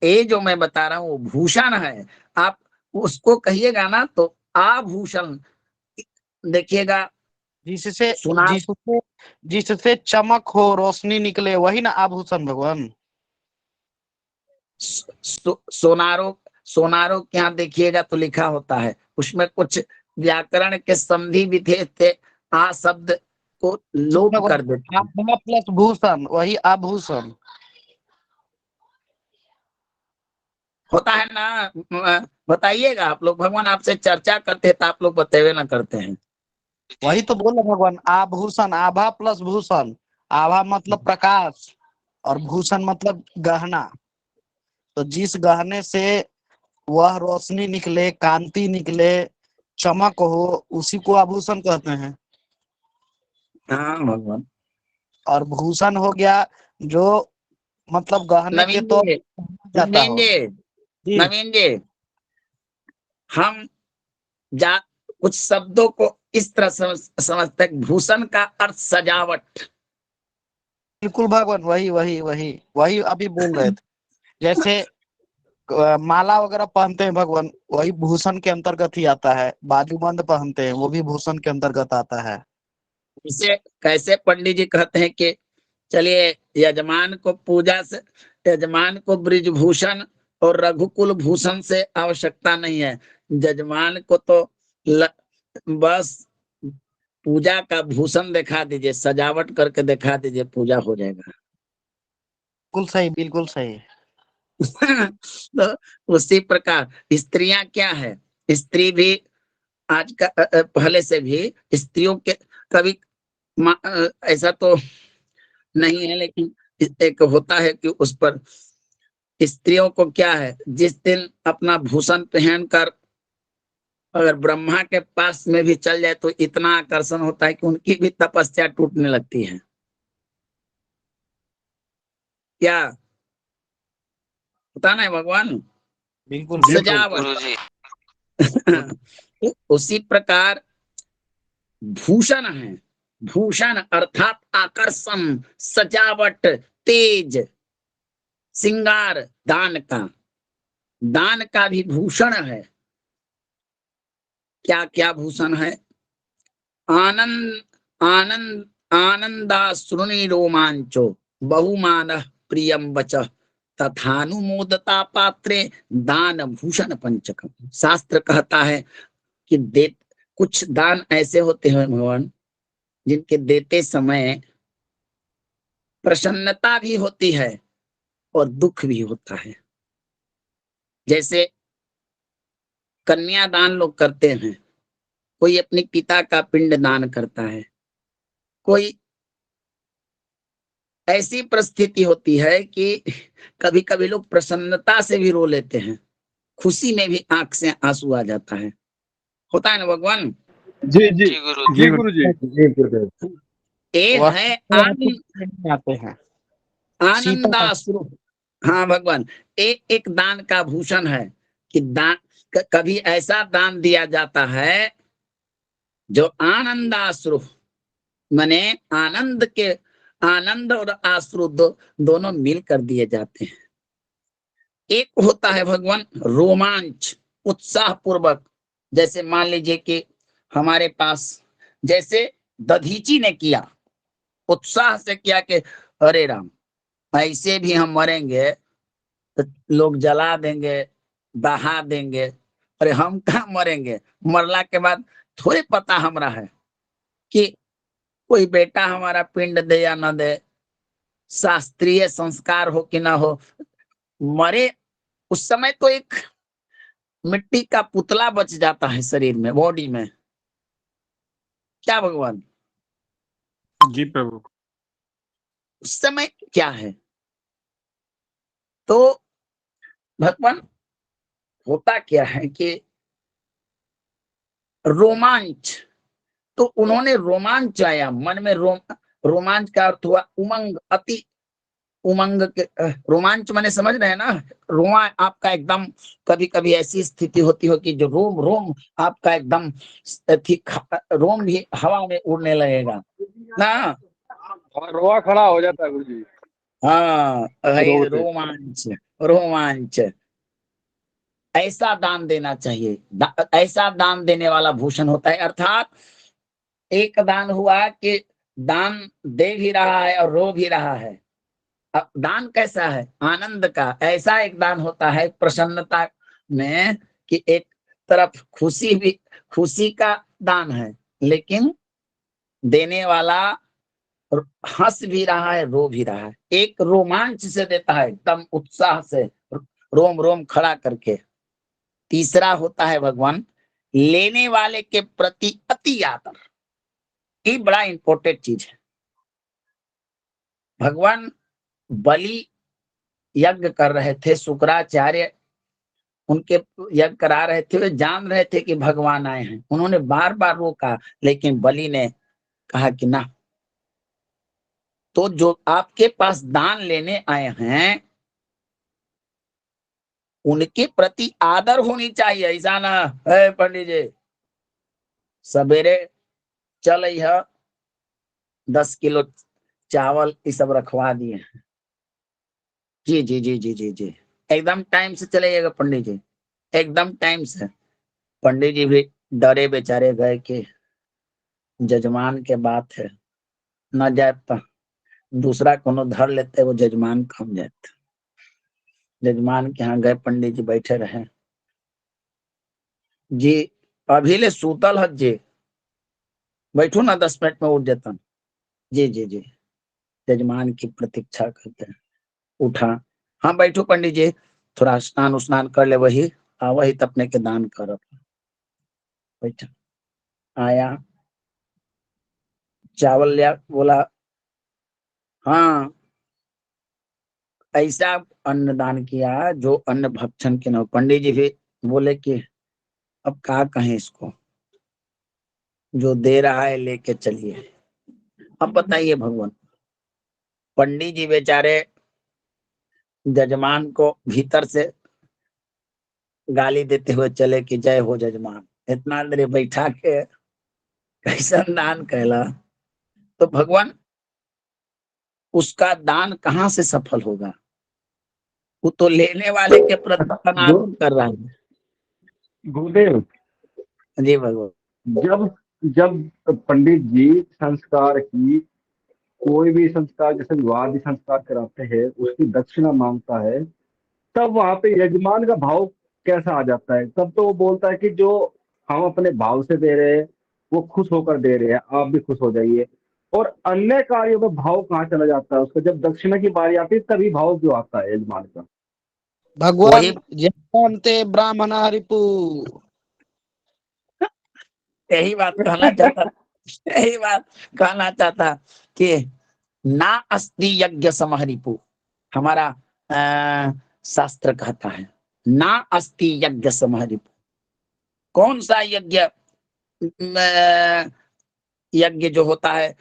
ये जो मैं बता रहा हूं वो भूषण है। आप उसको कहिएगा ना तो आभूषण। देखिएगा, जिससे सुना जिससे जिससे चमक हो, रोशनी निकले, वही ना आभूषण भगवान। सोनारों सोनारों के यहाँ देखिएगा तो लिखा होता है, उसमें कुछ व्याकरण के संधि भी थे आ शब्द को जी लोप भगवान, कर देते हैं। आभा प्लस भूषण वही आभूषण। होता है ना? बताइएगा आप लोग, भगवान आपसे चर्चा करते हैं तो आप लोग बतेवे ना करते हैं। वही तो बोले भगवान, आभूषण, आभा प्लस भूषण। आभा मतलब प्रकाश, और भूषण मतलब गहना। तो जिस गहने से वह रोशनी निकले, कांति निकले, चमक हो, उसी को आभूषण कहते हैं। हाँ भगवान। और भूषण हो गया जो मतलब गहने के नवीन तौर जी, पर पहना जाता नवीन हो। जी, जी नवीन जी, हम जा कुछ शब्दों को इस तरह समझते हैं। भूषण का अर्थ सजावट। बिल्कुल भगवान, वही वही वही वही अभी बोल रहे थे। जैसे माला वगैरह पहनते हैं भगवान, वही भूषण के अंतर्गत ही आता है। बाजूबंद पहनते हैं, वो भी भूषण के अंतर्गत आता है। इसे कैसे पंडित जी कहते हैं कि चलिए यजमान को पूजा से, यजमान को ब्रिजभूषण और रघुकुल भूषण से आवश्यकता नहीं है। यजमान को तो बस पूजा का भूषण दिखा दीजिए, सजावट करके दिखा दीजिए, पूजा हो जाएगा। बिल्कुल सही, बिल्कुल सही। तो उसी प्रकार स्त्रियां क्या है, स्त्री भी आज का पहले से भी स्त्रियों के कभी ऐसा तो नहीं है, लेकिन एक होता है कि उस पर स्त्रियों को क्या है, जिस दिन अपना भूषण पहनकर अगर ब्रह्मा के पास में भी चल जाए तो इतना आकर्षण होता है कि उनकी भी तपस्या टूटने लगती है। क्या होता ना है भगवान? बिल्कुल सजावट। गुरुजी। उसी प्रकार भूषण है, भूषण अर्थात आकर्षण, सजावट, तेज, श्रृंगार दान का भी भूषण है। क्या क्या भूषण है? आनंद आनंद आनंदाश्रुनि रोमांचो बहुमान प्रियम वच तथानुमोदता पात्रे दान भूषण पंचकम। शास्त्र कहता है कि कुछ दान ऐसे होते हैं भगवान, जिनके देते समय प्रसन्नता भी होती है और दुख भी होता है। जैसे कन्यादान लोग करते हैं, कोई अपने पिता का पिंड दान करता है, कोई ऐसी परिस्थिति होती है कि कभी कभी लोग प्रसन्नता से भी रो लेते हैं, खुशी में भी आंख से आंसू आ जाता है। होता है ना भगवान? जी जी जी गुरुजी। जी गुरुजी। जी गुरुदेव। ये है आनंद, आते हैं शीतल आनंदाश्रु। हाँ भगवान, एक दान का भूषण है कि दान कभी ऐसा दान दिया जाता है जो आनंदाश्रु, माने आनंद के, आनंद और आश्रु दोनों मिल कर दिए जाते हैं। एक होता है भगवान रोमांच, उत्साह पूर्वक। जैसे मान लीजिए कि हमारे पास, जैसे दधीची ने किया, उत्साह से किया कि अरे राम, ऐसे भी हम मरेंगे तो लोग जला देंगे, दहा देंगे। अरे हम कहाँ मरेंगे, मरला के बाद थोड़े पता हमरा है कि कोई बेटा हमारा पिंड दे या न दे, शास्त्रीय संस्कार हो कि ना हो। मरे उस समय तो एक मिट्टी का पुतला बच जाता है शरीर में, बॉडी में। क्या भगवान? जी प्रभु। उस समय क्या है? तो भगवान होता क्या है कि रोमांच, तो उन्होंने रोमांच आया मन में। रोमांच का अर्थ हुआ उमंग, अति उमंग के रोमांच माने समझ रहे हैं ना? रोमा आपका एकदम, कभी कभी ऐसी स्थिति होती हो कि जो रोम रोम आपका एकदम रोम भी हवा में उड़ने लगेगा ना। रोआ खड़ा हो जाता है गुरुजी। हाँ, रोते। रोमांच, रोमांच। ऐसा दान देना चाहिए, ऐसा दान देने वाला भूषण होता है। अर्थात एक दान हुआ कि दान दे भी रहा है और रो भी रहा है। अब दान कैसा है? आनंद का। ऐसा एक दान होता है प्रसन्नता में कि एक तरफ खुशी भी, खुशी का दान है, लेकिन देने वाला हंस भी रहा है, रो भी रहा है। एक रोमांच से देता है, एकदम उत्साह से, रोम रोम खड़ा करके। तीसरा होता है भगवान लेने वाले के प्रति अति आदर। ये बड़ा इंपॉर्टेंट चीज है। भगवान बलि यज्ञ कर रहे थे, शुक्राचार्य उनके यज्ञ करा रहे थे, वे जान रहे थे कि भगवान आए हैं। उन्होंने बार बार रोका, लेकिन बलि ने कहा कि ना, तो जो आपके पास दान लेने आए हैं उनके प्रति आदर होनी चाहिए। ऐसा ना है पंडित जी सवेरे चल 10 किलो चावल ये सब रखवा दिए। जी जी जी जी जी जी, एकदम टाइम से चलेगा पंडित जी, एकदम टाइम से। पंडित जी भी डरे बेचारे, गए कि जजमान के बात है, न जाए तो दूसरा कोनो धर लेते, वो जजमान कम जाते। जजमान के यहाँ गए, पंडित जी बैठे रहे। जी अभी ले सूतल है जी, बैठू ना 10 मिनट में उठ जाता। जी जी जी, जजमान की प्रतीक्षा करते हैं। उठा, हाँ बैठो पंडित जी, थोड़ा स्नान उस्नान कर ले, वही वही तपने के दान कर। बैठा, आया, चावल लिया, बोला हाँ ऐसा अन्न दान किया जो अन्न भक्षण के न हो। पंडित जी भी बोले कि अब क्या कहें इसको, जो दे रहा है लेके चलिए। अब बताइए भगवान, पंडित जी बेचारे जजमान को भीतर से गाली देते हुए चले कि जय हो जजमान, इतना देर बैठा के कैसा दान कहला। तो भगवान उसका दान कहाँ से सफल होगा, वो तो लेने वाले के प्रति अनादर कर रहा है। गुरुदेव, जी भगवान। जब जब पंडित जी संस्कार की कोई भी संस्कार, जैसे विवाह भी संस्कार कराते हैं, उसकी दक्षिणा मांगता है, तब वहां पे यजमान का भाव कैसा आ जाता है? तब तो वो बोलता है कि जो हम अपने भाव से दे रहे हैं वो खुश होकर दे रहे हैं, आप भी खुश हो जाइए। और अन्य कार्यों में भाव कहाँ चला जाता है उसका? जब दक्षिणा की बारी आती है तभी भाव क्यों आता है यजमान का? वही भगवान जानते ब्राह्मण रिपु। यही बात कहना चाहता, यही बात कहना चाहता कि ना अस्ति यज्ञ समहरिपु, हमारा शास्त्र कहता है ना अस्ति यज्ञ समहरिपु। कौन सा यज्ञ यज्ञ जो होता है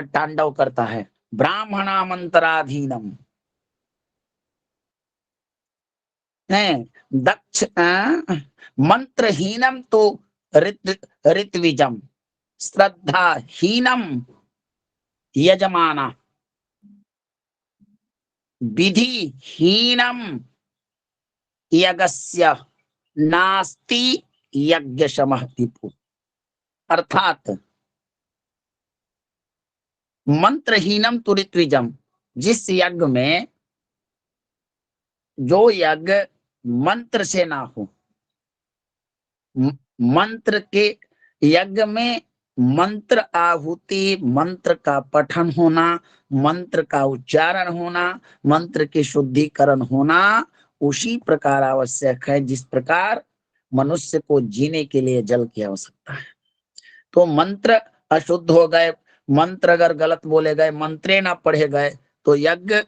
तांडव करता है? ब्राह्मणा मंत्राधीनम है, दक्ष मंत्रहीनम तो ऋत्विजम, श्रद्धाहीनम यजमाना, विधिहीनम यज्ञस्य नास्ति यज्ञशमः रिपु। अर्थात मंत्रहीनम तो ऋत्विजम, जिस यज्ञ में, जो यज्ञ मंत्र से ना हो, मंत्र के यज्ञ में मंत्र आहुति, मंत्र का पठन होना, मंत्र का उच्चारण होना, मंत्र के शुद्धिकरण होना उसी प्रकार आवश्यक है जिस प्रकार मनुष्य को जीने के लिए जल की आवश्यकता है। तो मंत्र अशुद्ध हो गए, मंत्र अगर गलत बोले गए, मंत्रे ना पढ़े गए, तो यज्ञ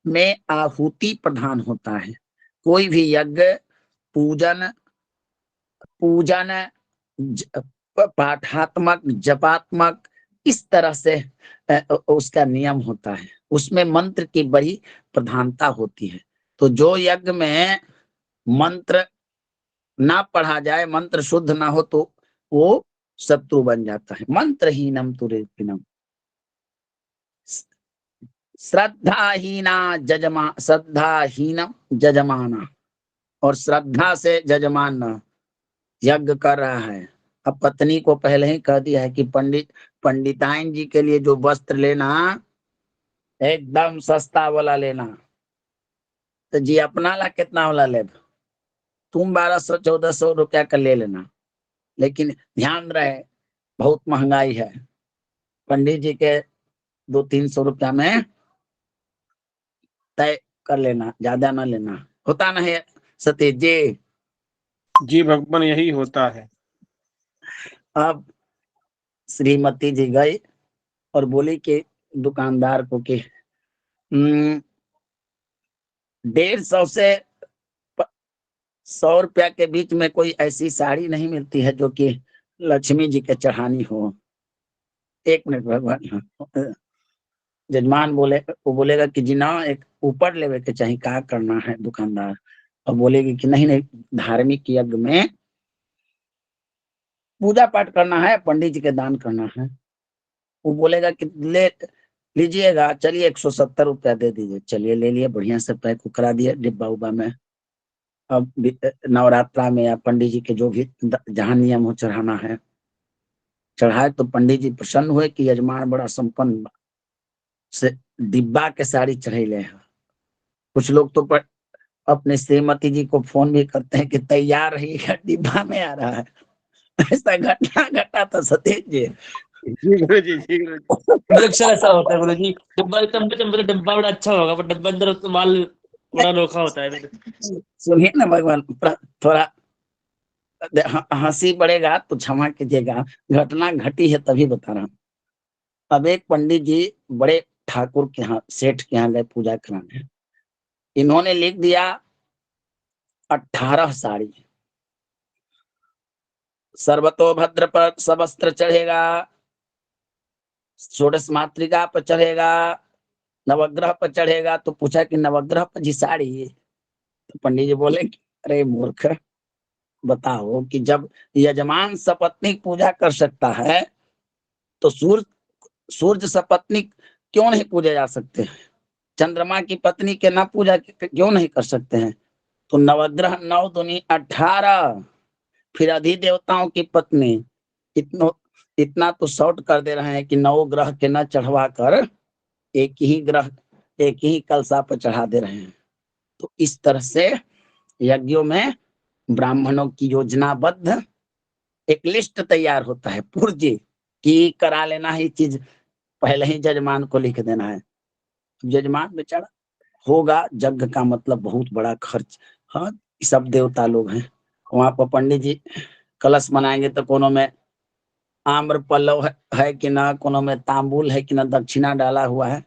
में आहुति प्रधान होता है। कोई भी यज्ञ पूजन पाठात्मक, जपात्मक, इस तरह से उसका नियम होता है, उसमें मंत्र की बड़ी प्रधानता होती है। तो जो यज्ञ में मंत्र ना पढ़ा जाए, मंत्र शुद्ध ना हो, तो वो शत्रु बन जाता है। मंत्रहीनम तुरेपिनम, श्रद्धाहीनम जजमाना, और श्रद्धा से जजमान यज्ञ कर रहा है। अब पत्नी को पहले ही कह दिया है कि पंडिताइन जी के लिए जो वस्त्र लेना एकदम सस्ता वाला लेना। तो जी अपना ला कितना वाला ले, तुम 1200-1400 रुपया का ले लेना, लेकिन ध्यान रहे बहुत महंगाई है। पंडित जी के 200-300 रुपया में तय कर लेना, ज्यादा ना लेना। होता ना है सतीश जी? जी भगवान, यही होता है। अब श्रीमती जी गई और बोली कि दुकानदार को कि 150 से 100 रुपया के बीच में कोई ऐसी साड़ी नहीं मिलती है जो कि लक्ष्मी जी के चढ़ानी हो। 1 मिनट भगवान। जजमान बोले, वो बोलेगा कि जी ना एक ऊपर लेवे के चाहिए, क्या करना है दुकानदार? और बोलेगी कि नहीं नहीं, धार्मिक यज्ञ में पूजा पाठ करना है, पंडित जी के दान करना है। वो बोलेगा कि ले लीजिएगा, चलिए 170 रुपया दे दीजिए। चलिए ले लिए, बढ़िया से पैक करा दिए डिब्बा उब्बा में। अब नवरात्रा में या पंडित जी के जो भी जहाँ नियम हो चढ़ाना है चढ़ाए। तो पंडित जी प्रसन्न हुए कि यजमान बड़ा संपन्न से डिब्बा के साड़ी चढ़ेले है। कुछ लोग तो अपने श्रीमती जी को फोन भी करते हैं कि तैयार रहिएगा, डिब्बा में आ रहा है। ऐसा घटना घटा था सतीश जी। जी गुरु जी, जी गुरु जी। अक्सर ऐसा होता है गुरु जी, डब्बा चंपे चंपे, डब्बा बड़ा अच्छा होगा पर डब्बा अंदर तो माल बड़ा अनोखा होता है। सुनिए ना भगवान, थोड़ा हंसी बढ़ेगा तो क्षमा कीजिएगा, घटना घटी है तभी बता रहा हूँ। अब एक पंडित जी बड़े ठाकुर के यहाँ, सेठ के यहाँ गए पूजा कराने। इन्होंने लिख दिया 18 साड़ी। सर्वतोभद्र पर सबस्त्र चढ़ेगा, षोडश मातृका पर चढ़ेगा, नवग्रह पर चढ़ेगा। तो पूछा कि नवग्रह पर जी साड़ी? तो पंडित जी बोले कि अरे मूर्ख, बताओ कि जब यजमान सपत्नीक पूजा कर सकता है तो सूर्य सपत्नीक क्यों नहीं पूजे जा सकते हैं? चंद्रमा की पत्नी के ना पूजा क्यों नहीं कर सकते हैं? तो नवग्रह 9 दूनी 18, फिर अधिदेवताओं की पत्नी, इतना तो शॉर्ट कर दे रहे हैं कि 9 ग्रह के न चढ़वा कर एक ही ग्रह, एक ही कलशा पर चढ़ा दे रहे हैं। तो इस तरह से यज्ञों में ब्राह्मणों की योजनाबद्ध एक लिस्ट तैयार होता है, पूर्जी की करा लेना ही चीज, पहले ही जजमान को लिख देना है। जजमान बेचारा होगा, यज्ञ का मतलब बहुत बड़ा खर्च। हाँ, सब देवता लोग हैं वहां पर। पंडित जी कलश बनाएंगे तो कोनो में आम्र पल्लव है कि ना, कोनो में तांबुल है कि ना, दक्षिणा डाला हुआ है।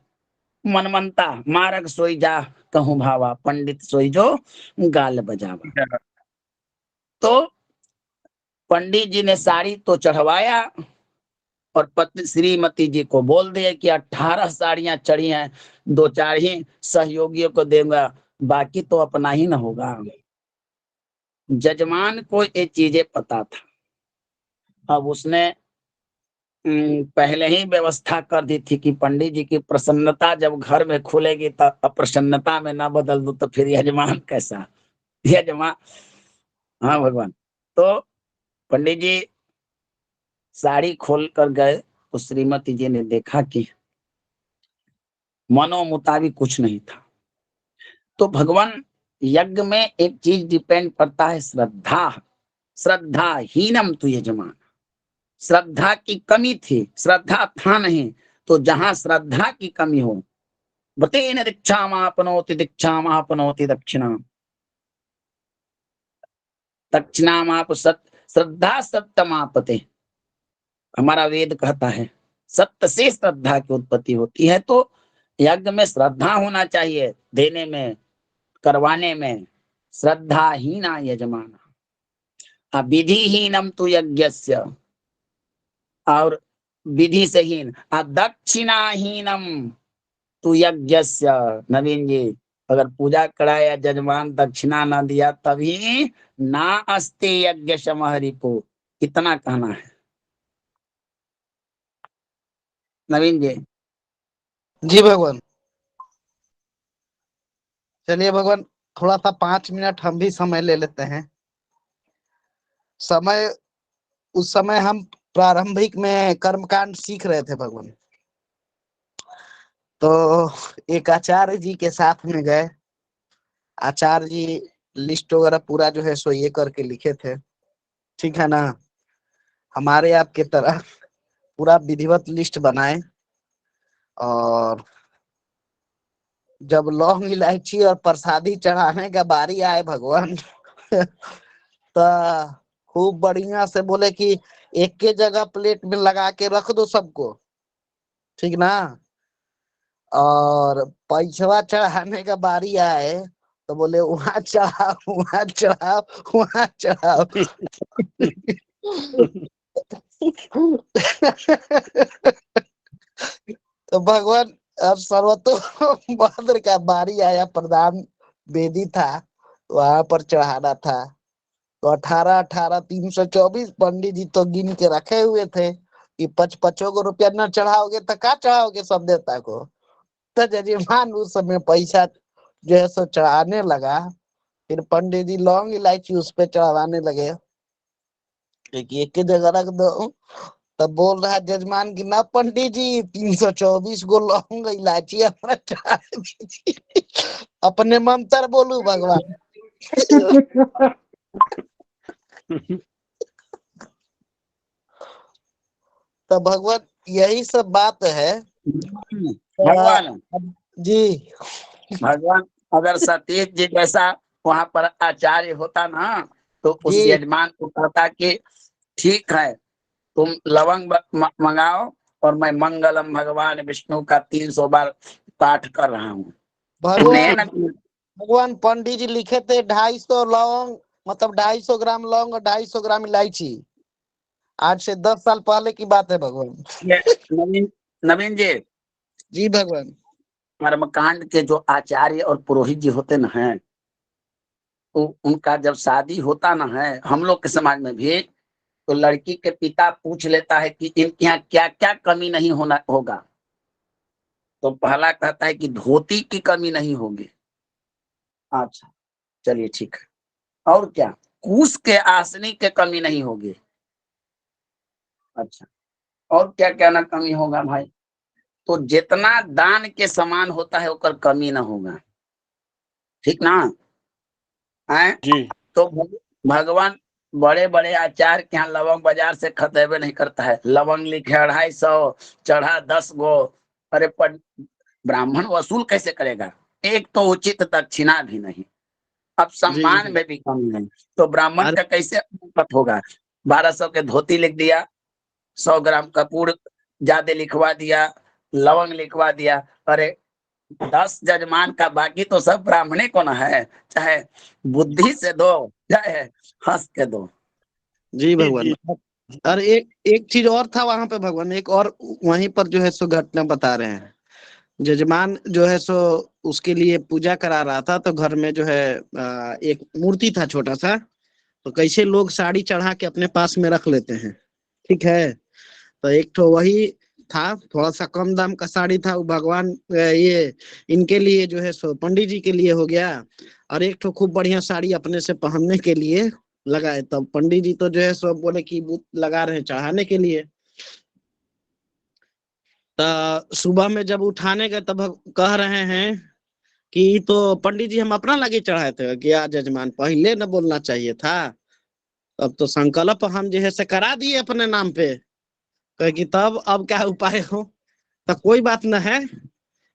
मनमनता मारक सोई जा कहूं भावा, पंडित सोई जो गाल बजावा। तो पंडित जी ने साड़ी तो चढ़वाया और पत्नी श्रीमती जी को बोल दिया कि 18 साड़ियां चढ़ी हैं, 2-4 ही सहयोगियों को देगा, बाकी तो अपना ही ना होगा। जजमान को ये चीजें पता था। अब उसने पहले ही व्यवस्था कर दी थी कि पंडित जी की प्रसन्नता जब घर में खुलेगी तो अप्रसन्नता में ना बदल दो, तो फिर यजमान कैसा यजमान। हाँ भगवान। तो पंडित जी साड़ी खोल कर गए तो श्रीमती जी ने देखा कि मनो मुताबिक कुछ नहीं था। तो भगवान, यज्ञ में एक चीज डिपेंड करता है, श्रद्धा। श्रद्धा हीनम तु यजमान, श्रद्धा की कमी थी, श्रद्धा था नहीं। तो जहां श्रद्धा की कमी हो, बतेन दीक्षामापनोति दीक्षामापनोति दक्षिणा, दक्षिणामाप श्रद्धा सत्यमापते। हमारा वेद कहता है सत्य से श्रद्धा की उत्पत्ति होती है। तो यज्ञ में श्रद्धा होना चाहिए, देने में, करवाने में। श्रद्धाहीना यजमान विधिहीनम तु यज्ञस्य, और विधि से हीन दक्षिणाहीनम तु यज्ञस्य। नवीन जी, अगर पूजा कराया जजमान दक्षिणा ना दिया तभी ना अस्ति यज्ञ समहरिपु, इतना कहना है नवीन जी। जी भगवान। चलिए भगवान, थोड़ा सा 5 मिनट हम भी समय ले लेते हैं। समय, उस समय हम प्रारंभिक में कर्मकांड सीख रहे थे भगवान। तो एक आचार्य जी के साथ में गए। आचार्य जी लिस्ट वगैरह पूरा जो है सो ये करके लिखे थे, ठीक है ना। हमारे आपके तरह पूरा विधिवत लिस्ट बनाए, और जब लौंग इलायची और प्रसादी चढ़ाने का बारी आए भगवान तो खूब बढ़िया से बोले कि एक के जगह प्लेट में लगा के रख दो सबको, ठीक ना। और पैसवा चढ़ाने का बारी आए तो बोले वहां चढ़ाओ, वहां चढ़ाओ, वहां चढ़ाओ तो भगवान, अब सर्वतोभद्र का बारी आया, प्रधान वेदी था, वहां पर चढ़ाना था। तो 18-18 324 पंडित जी तो गिन के रखे हुए थे कि 55 गो रुपया न चढ़ाओगे तो क्या चढ़ाओगे सब देवता को। तो जजमान उस समय पैसा जो है सो चढ़ाने लगा। फिर पंडित जी लौंग इलायची उस पे चढ़ाने लगे, एक के जगह रख दो। तब बोल रहा जजमान की ना पंडित जी 324 गो लौंग इलायची अपना चढ़ा दीजिए। अपने मंत्र बोलू भगवान। तो भगवान यही सब बात है भगवान जी। भगवान, अगर सतीश जी जैसा वहां पर आचार्य होता ना, तो उस जी यजमान को कहता कि ठीक है, तुम लवंग मंगाओ और मैं मंगलम भगवान विष्णु का 300 बार पाठ कर रहा हूँ। भगवान, भगवान पंडित जी लिखे थे 250 लौंग, मतलब 250 ग्राम लौंग और 250 ग्राम इलायची। आज से 10 साल पहले की बात है भगवान। ये नवीन नवीन जी, जी भगवान। कर्मकांड के जो आचार्य और पुरोहित जी होते न हैं, तो उनका जब शादी होता न है, हम लोग के समाज में भी, तो लड़की के पिता पूछ लेता है कि इनके यहाँ क्या क्या कमी नहीं होना होगा। तो पहला कहता है कि धोती की कमी नहीं होगी। अच्छा, चलिए ठीक है। और क्या? कूस के आसनी के कमी नहीं होगी। अच्छा, और क्या क्या ना कमी होगा भाई? तो जितना दान के समान होता है ओकर कमी ना होगा, ठीक ना है? जी। तो भगवान बड़े बड़े आचार्य के यहाँ लवंग बाजार से खतेबे नहीं करता है। लवंग लिखे 250, चढ़ा 10 गो। अरे पर ब्राह्मण वसूल कैसे करेगा? एक तो उचित दक्षिणा भी नहीं, अब जी सम्मान जी। में भी कमी नहीं, तो ब्राह्मण अरे का कैसे अनुपात होगा? 1200 के धोती लिख दिया, 100 ग्राम कपूर ज्यादा लिखवा दिया, लवंग लिखवा दिया। अरे 10 जजमान का बाकी तो सब ब्राह्मणे को ना है। चाहे बुद्धि से दो, चाहे हंस के दो। जी भगवान। और एक एक चीज और था वहां पे भगवान, एक और वहीं पर जो है सो घटना बता रहे हैं। जजमान जो है सो उसके लिए पूजा करा रहा था, तो घर में जो है एक मूर्ति था छोटा सा। तो कैसे लोग साड़ी चढ़ा के अपने पास में रख लेते हैं, ठीक है। तो एक तो वही था, थोड़ा सा कम दाम का साड़ी था, वो भगवान ये इनके लिए जो है सो पंडित जी के लिए हो गया। और एक तो खूब बढ़िया साड़ी अपने से पहनने के लिए लगाए। तब पंडित जी तो जो है सो बोले कि बूत लगा रहे हैं चढ़ाने के लिए। तो सुबह में जब उठाने गए तब कह रहे हैं कि तो पंडित जी हम अपना लगे चढ़ाए थे। क्या जजमान, पहले न बोलना चाहिए था। अब तो संकल्प हम जो है से करा दिए अपने नाम पे। कहे कि तब अब क्या उपाय हो? तो कोई बात न है,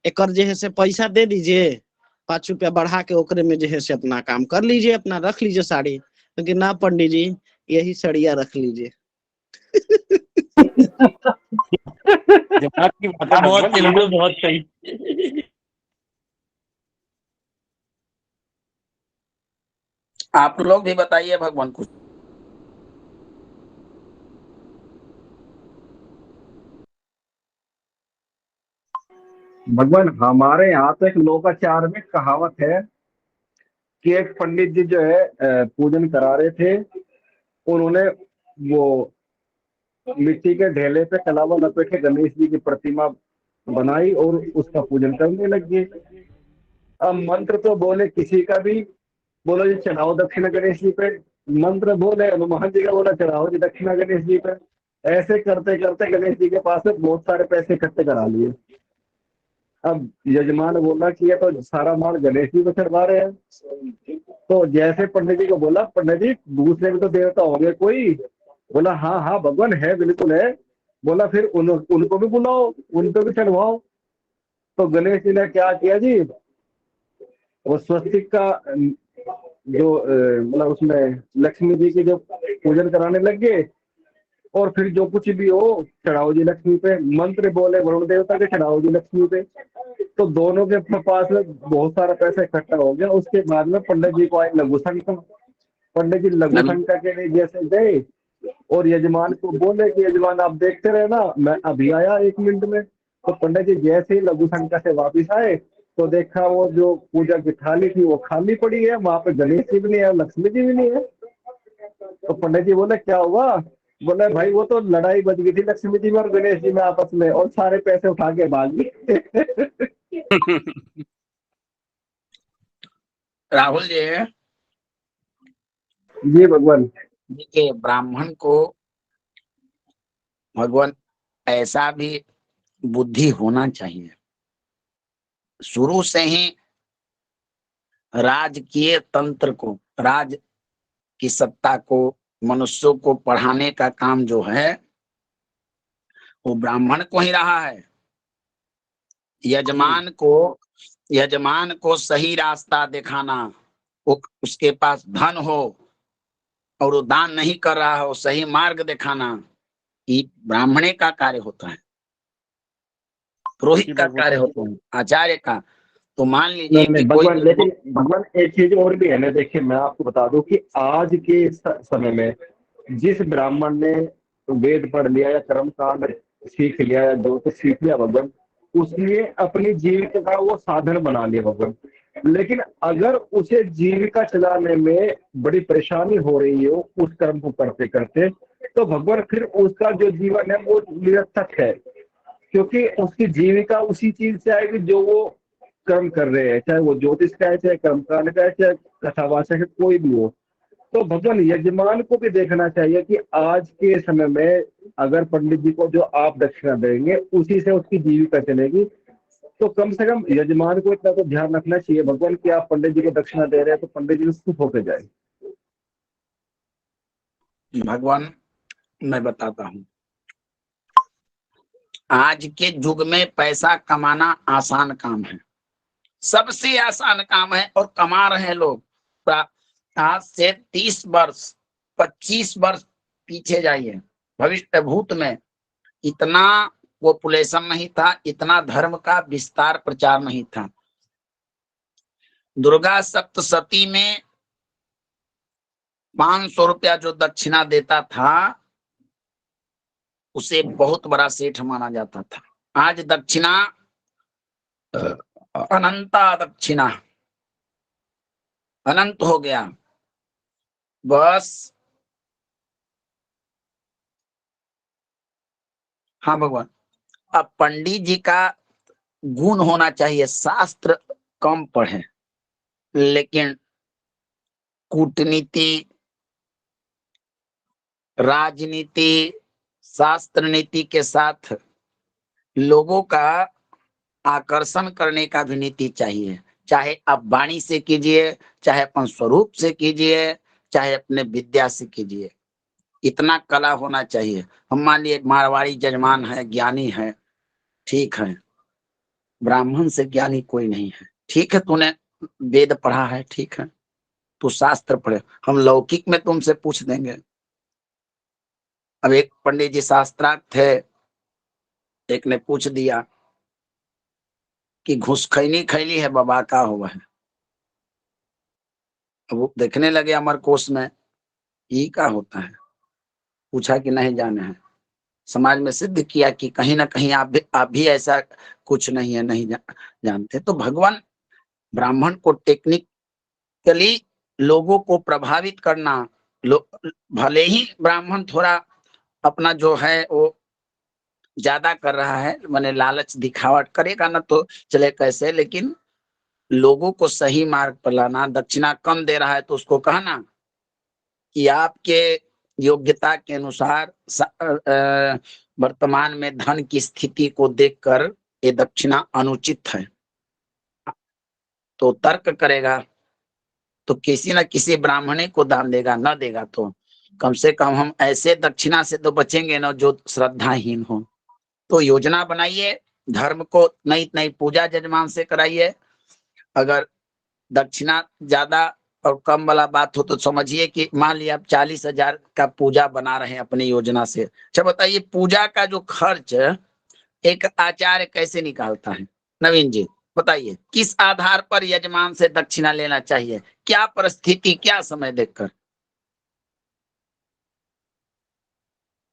एक जो है से पैसा दे दीजिए, 5 रुपया बढ़ा के ओकरे में जो है से अपना काम कर लीजिए, अपना रख लीजिए साड़ी। क्योंकि ना पंडित जी, यही सड़िया रख लीजिए। दिमाग की बात है बहुत भगवान, सही, दिमाग। तो बहुत सही। आप लोग भी बताइए भगवान कुछ। भगवान हमारे यहाँ तो एक लोकाचार में कहावत है कि एक पंडित जी जो है पूजन करा रहे थे। उन्होंने वो मिट्टी के ढेले पे कलावा लपेटे गणेश जी की प्रतिमा बनाई और उसका पूजन करने लग गए। अब मंत्र तो बोले किसी का भी, बोलो जी चढ़ाओ दक्षिणा गणेश जी पे। मंत्र बोले हनुमान जी का, बोला चढ़ाओ जी दक्षिणा गणेश जी पे। ऐसे करते करते गणेश जी के पास से बहुत सारे पैसे इकट्ठे करा लिए। अब यजमान बोला कि ये तो सारा माल गणेश जी को चढ़वा रहे हैं। तो जैसे पंडित जी को बोला, पंडित जी दूसरे भी तो देवता होंगे कोई? बोला हाँ हाँ भगवान है, बिल्कुल है। बोला फिर उनको भी बुलाओ, उनको भी चढ़वाओ। तो गणेश जी ने क्या किया जी, वो स्वस्तिक का जो मतलब उसमें लक्ष्मी जी की जो पूजन कराने लग गए। और फिर जो कुछ भी हो चढ़ाओ जी लक्ष्मी पे, मंत्र बोले वरुण देवता के चढ़ाओ जी लक्ष्मी पे। तो दोनों के पास में बहुत सारा पैसा इकट्ठा हो गया। उसके बाद में पंडित जी को आए लघु संकट। पंडित जी लघु नवीन शंका के लिए जैसे गए और यजमान को बोले कि यजमान आप देखते रहे ना, मैं अभी आया 1 मिनट में। तो पंडित जी जैसे ही लघु शंका से वापिस आए तो देखा वो जो पूजा की थाली थी वो खाली पड़ी है, वहां पे गणेश जी भी नहीं है, लक्ष्मी जी भी नहीं है। तो पंडित जी बोले क्या हुआ? बोले भाई वो तो लड़ाई बच गई थी लक्ष्मी जी में और गणेश जी में आपस में, और सारे पैसे उठा के भाग गए। राहुल जी, जी भगवान। देखिए ब्राह्मण को भगवान ऐसा भी बुद्धि होना चाहिए। शुरू से ही राजकीय तंत्र को, राज की सत्ता को, मनुष्यों को पढ़ाने का काम जो है वो ब्राह्मण को ही रहा है। यजमान को सही रास्ता दिखाना, वो उसके पास धन हो और वो दान नहीं कर रहा हो, सही मार्ग दिखाना, ये ब्राह्मणे का कार्य होता है, पुरोहित का कार्य होता है, आचार्य का। तो मान लीजिए नहीं कि कोई भगवान, लेकिन भगवान एक चीज और भी है ना। देखिए मैं आपको बता दूं कि आज के समय में जिस ब्राह्मण ने वेद पढ़ लिया या कर्मकांड सीख लिया या जो कुछ सीख लिया भगवान, उसने अपनी जीविका का वो साधन बना लिया भगवान। लेकिन अगर उसे जीविका चलाने में बड़ी परेशानी हो रही हो उस कर्म को करते करते, तो भगवान फिर उसका जो जीवन है वो निरर्थक है, क्योंकि उसकी जीविका उसी चीज से आएगी जो वो कर्म कर रहे हैं, चाहे वो ज्योतिष का है, चाहे कर्मकांड का है, चाहे कथावाचक है, कोई भी हो। तो भगवान यजमान को भी देखना चाहिए कि आज के समय में अगर पंडित जी को जो आप दक्षिणा देंगे उसी से उसकी जीविका चलेगी, तो कम से कम यजमान को इतना तो ध्यान रखना चाहिए भगवान कि आप पंडित जी को दक्षिणा दे रहे हैं तो पंडित जी सुख होकर जाए। भगवान मैं बताता हूँ, आज के युग में पैसा कमाना आसान काम है, सबसे आसान काम है, और कमा रहे हैं लोग। आज से 30 वर्ष 25 वर्ष पीछे जाइए, भविष्य भूत में इतना पॉपुलेशन नहीं था, इतना धर्म का विस्तार प्रचार नहीं था। दुर्गा सप्तशती में 500 रुपया जो दक्षिणा देता था उसे बहुत बड़ा सेठ माना जाता था। आज दक्षिणा अनंता दक्षिणा अनंत हो गया। बस हाँ भगवान, अब पंडित जी का गुण होना चाहिए, शास्त्र कम पढ़े लेकिन कूटनीति, राजनीति, शास्त्र नीति के साथ लोगों का आकर्षण करने का भी नीति चाहिए। चाहे आप वाणी से कीजिए, चाहे अपन स्वरूप से कीजिए, चाहे अपने विद्या से कीजिए, इतना कला होना चाहिए। हम मान लिए मारवाड़ी जजमान है, ज्ञानी है, ठीक है, ब्राह्मण से ज्ञानी कोई नहीं है। ठीक है, तूने वेद पढ़ा है, ठीक है, तू शास्त्र पढ़े, हम लौकिक में तुमसे पूछ देंगे। अब एक पंडित जी शास्त्रार्थ थे, एक ने पूछ दिया कि घुस खैनी खैली है बाबा का हुआ है। अब वो देखने लगे अमर कोश में, ये क्या होता है, पूछा कि नहीं जाने हैं। समाज में सिद्ध किया कि कहीं ना कहीं आप भी ऐसा कुछ नहीं है, नहीं जानते। तो भगवान ब्राह्मण को टेक्निकली लोगों को प्रभावित करना, भले ही ब्राह्मण थोड़ा अपना जो है वो ज्यादा कर रहा है, माने लालच दिखावट करेगा ना तो चले कैसे, लेकिन लोगों को सही मार्ग पर लाना। दक्षिणा कम दे रहा है तो उसको कहना कि आपके योग्यता के अनुसार वर्तमान में धन की स्थिति को देखकर ये दक्षिणा अनुचित है, तो तर्क करेगा, तो किसी न किसी ब्राह्मणे को दान देगा, न देगा तो कम से कम हम ऐसे दक्षिणा से तो बचेंगे ना जो श्रद्धाहीन हो। तो योजना बनाइए, धर्म को नई नई पूजा जजमान से कराइए। अगर दक्षिणा ज्यादा और कम वाला बात हो तो समझिए कि मान लिया आप 40,000 का पूजा बना रहे हैं अपनी योजना से। अच्छा बताइए, पूजा का जो खर्च एक आचार्य कैसे निकालता है? नवीन जी बताइए, किस आधार पर यजमान से दक्षिणा लेना चाहिए, क्या परिस्थिति, क्या समय देखकर?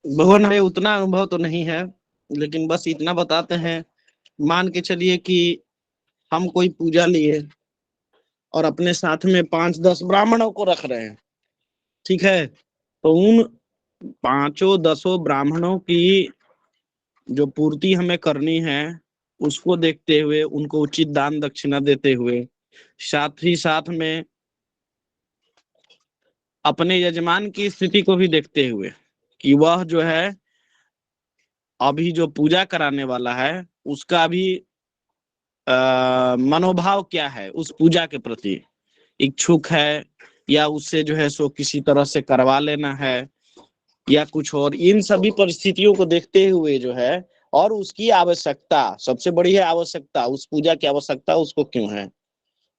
भगवान हमें उतना अनुभव तो नहीं है, लेकिन बस इतना बताते हैं, मान के चलिए कि हम कोई पूजा लिए और अपने साथ में 5-10 ब्राह्मणों को रख रहे हैं, ठीक है, तो उन 5-10 ब्राह्मणों की जो पूर्ति हमें करनी है उसको देखते हुए, उनको उचित दान दक्षिणा देते हुए, साथ ही साथ में अपने यजमान की स्थिति को भी देखते हुए कि वह जो है अभी जो पूजा कराने वाला है उसका भी मनोभाव क्या है, उस पूजा के प्रति इच्छुक है या उससे जो है सो किसी तरह से करवा लेना है या कुछ और। इन सभी परिस्थितियों को देखते हुए जो है, और उसकी आवश्यकता, सबसे बड़ी है आवश्यकता, उस पूजा की आवश्यकता उसको क्यों है,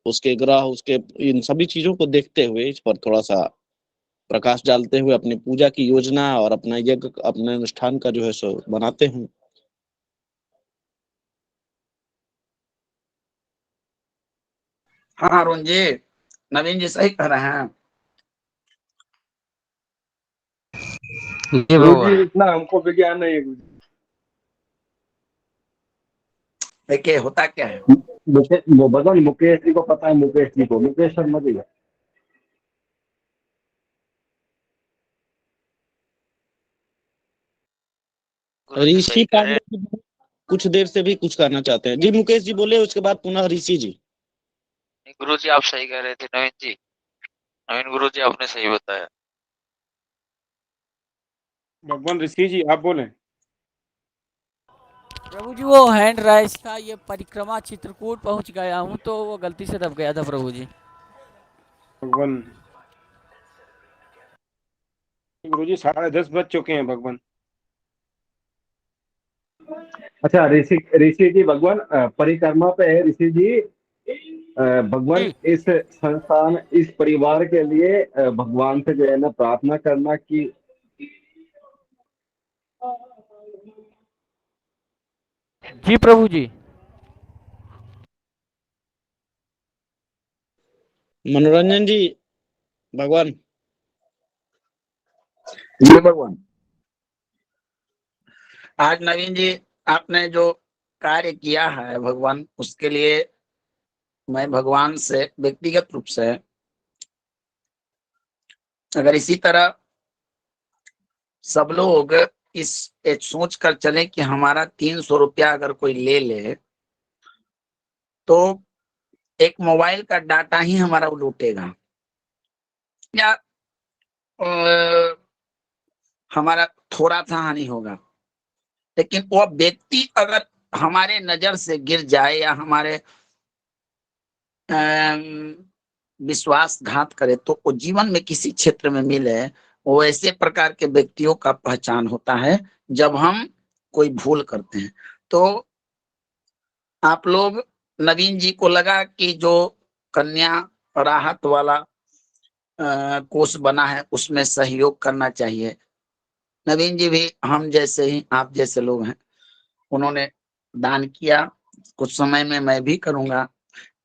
उसके ग्रह, उसके इन सभी चीजों को देखते हुए इस पर थोड़ा सा प्रकाश डालते हुए अपनी पूजा की योजना और अपना यज्ञ, अपने अनुष्ठान का जो है सो बनाते हैं। हाँ अरुण जी, नवीन जी सही कह रहे हैं। जी गुरु भगवान। जी इतना हमको विज्ञान नहीं है। देखिए होता क्या है, वो बदल मुकेश जी को पता है, मुकेश जी को, मुकेश शर्मा जी को। गुरुजी ऋषि सही कह रहे पांडे जी कुछ देर से भी कुछ कहना चाहते हैं। जी मुकेश जी बोले, उसके बाद पुनः ऋषि जी। हैं। गुरुजी आप सही कह रहे थे नवीन जी। नवीन गुरुजी आपने सही बताया। भगवान ऋषि जी आप बोले। प्रभु जी वो हैंड राइस था, ये परिक्रमा चित्रकूट पहुंच गया हूँ तो वो गलती से दब गया था प्रभु जी। भगवान गुरुजी 10:30 बज चुके हैं भगवान। अच्छा ऋषि ऋषि जी भगवान परिक्रमा पे है ऋषि जी। भगवान जी इस संस्थान, इस परिवार के लिए भगवान से जो है ना प्रार्थना करना कि जी प्रभु जी। मनोरंजन जी भगवान। जी भगवान। आज नवीन जी आपने जो कार्य किया है भगवान, उसके लिए मैं भगवान से व्यक्तिगत रूप से, अगर इसी तरह सब लोग इस एक सोच कर चले कि हमारा 300 रुपया अगर कोई ले ले तो एक मोबाइल का डाटा ही हमारा वो लूटेगा, या हमारा थोड़ा सा हानि होगा। लेकिन वो व्यक्ति अगर हमारे नजर से गिर जाए या हमारे विश्वासघात करे तो वो जीवन में किसी क्षेत्र में मिले, वो ऐसे प्रकार के व्यक्तियों का पहचान होता है जब हम कोई भूल करते हैं। तो आप लोग, नवीन जी को लगा कि जो कन्या राहत वाला कोष बना है उसमें सहयोग करना चाहिए। नवीन जी भी हम जैसे ही, आप जैसे लोग हैं, उन्होंने दान किया, कुछ समय में मैं भी करूंगा।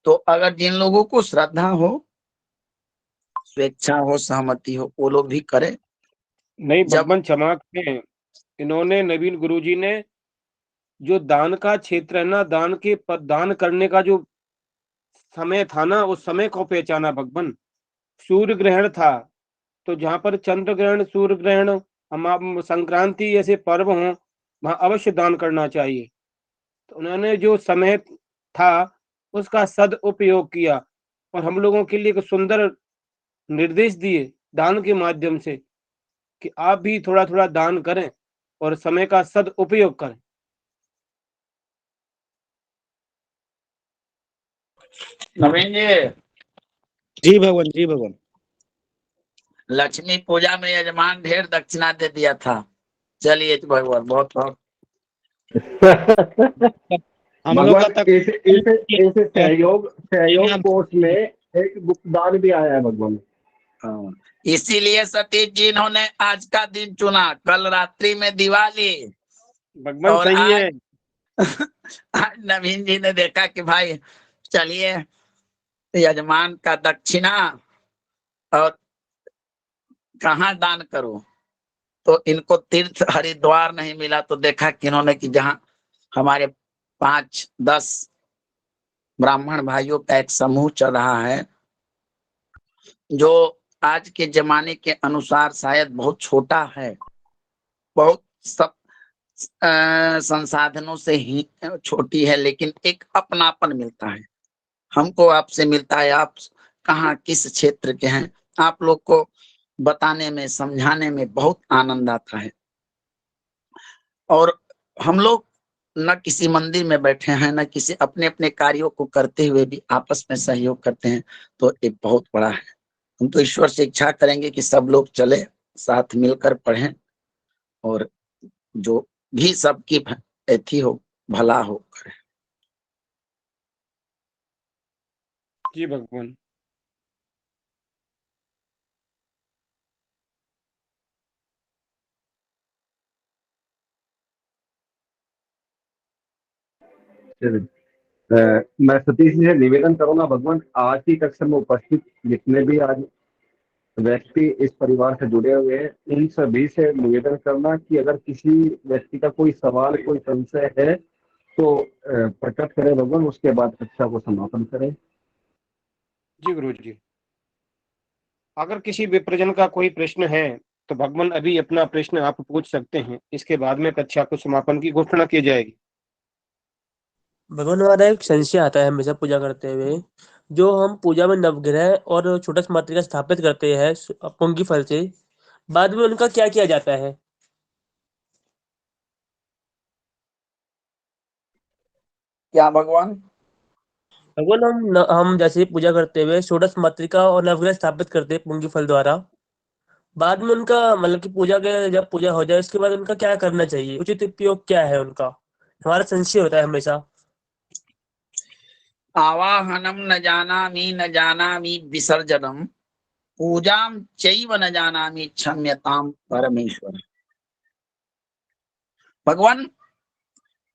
तो अगर जिन लोगों को श्रद्धा हो, स्वेच्छा हो, सहमति हो, वो लोग भी करें। नहीं जब भगवान क्षमा करें, इन्होंने नवीन गुरुजी ने जो दान का क्षेत्र है ना, दान करने का जो समय था ना, उस समय को पहचाना भगवान। सूर्य ग्रहण था, तो जहां पर चंद्र ग्रहण, सूर्य ग्रहण, हम संक्रांति ऐसे पर्व हों, वहां अवश्य दान करना चाहिए। तो उन्होंने जो समय था उसका सदुपयोग किया और हम लोगों के लिए एक सुंदर निर्देश दिए दान के माध्यम से कि आप भी थोड़ा थोड़ा दान करें और समय का सदुपयोग करें। नवीन जी, जी भगवान, जी भगवान। लक्ष्मी पूजा में यजमान ढेर दक्षिणा दे दिया था। चलिए भगवान, बहुत बहुत हम लोग का भगवान तक इस इस इस सहयोग कोष में एक गुप्तदान भी आया है भगवान। हाँ। इसीलिए सतीश जी इन्होंने आज का दिन चुना, कल रात्रि में दिवाली, भगवान और सही आज है। आज नवीन जी ने देखा कि भाई चलिए यजमान का दक्षिणा और कहाँ दान करूं, तो इनको तीर्थ हरिद्वार नहीं मिला तो देखा कि इन्होंने कि जहाँ हमारे 5-10 ब्राह्मण भाइयों का एक समूह चल रहा है, जो आज के जमाने के अनुसार शायद बहुत छोटा है, बहुत सब संसाधनों से ही छोटी है, लेकिन एक अपनापन मिलता है। हमको आपसे मिलता है, आप कहाँ किस क्षेत्र के हैं, आप लोग को बताने में, समझाने में बहुत आनंद आता है। और हम लोग न किसी मंदिर में बैठे हैं, न किसी, अपने अपने कार्यों को करते हुए भी आपस में सहयोग करते हैं, तो ये बहुत बड़ा है। हम तो ईश्वर से इच्छा करेंगे कि सब लोग चले, साथ मिलकर पढ़ें, और जो भी सबकी अथी हो, भला हो करे। जी भगवान। मैं सतीश जी से निवेदन करूंगा भगवान, आज की कक्षा में उपस्थित जितने भी आज व्यक्ति इस परिवार से जुड़े हुए हैं, इन सभी से निवेदन करना कि अगर किसी व्यक्ति का कोई सवाल, कोई संशय है तो प्रकट करें भगवान, उसके बाद कक्षा को समापन करें। जी गुरु जी, अगर किसी विप्रजन का कोई प्रश्न है तो भगवान अभी अपना प्रश्न आप पूछ सकते हैं, इसके बाद में कक्षा को समापन की घोषणा की जाएगी। भगवान, हमारा एक संशय आता है हमेशा पूजा करते हुए। जो हम पूजा में नवग्रह और छोटा मातृका स्थापित करते हैं पुंगी फल से, बाद में उनका क्या किया जाता है? क्या भगवान? भगवान, हम जैसे पूजा करते हुए षोडश मातृका और नवग्रह स्थापित करते हैं पुंगी फल द्वारा, बाद में उनका मतलब कि पूजा के जब पूजा हो जाए उसके बाद उनका क्या करना चाहिए, उचित उपयोग क्या है उनका? हमारा संशय होता है हमेशा। आवाहनम न जानामि विसर्जनम, पूजाम चैव न जानामि क्षम्यताम परमेश्वर। भगवान,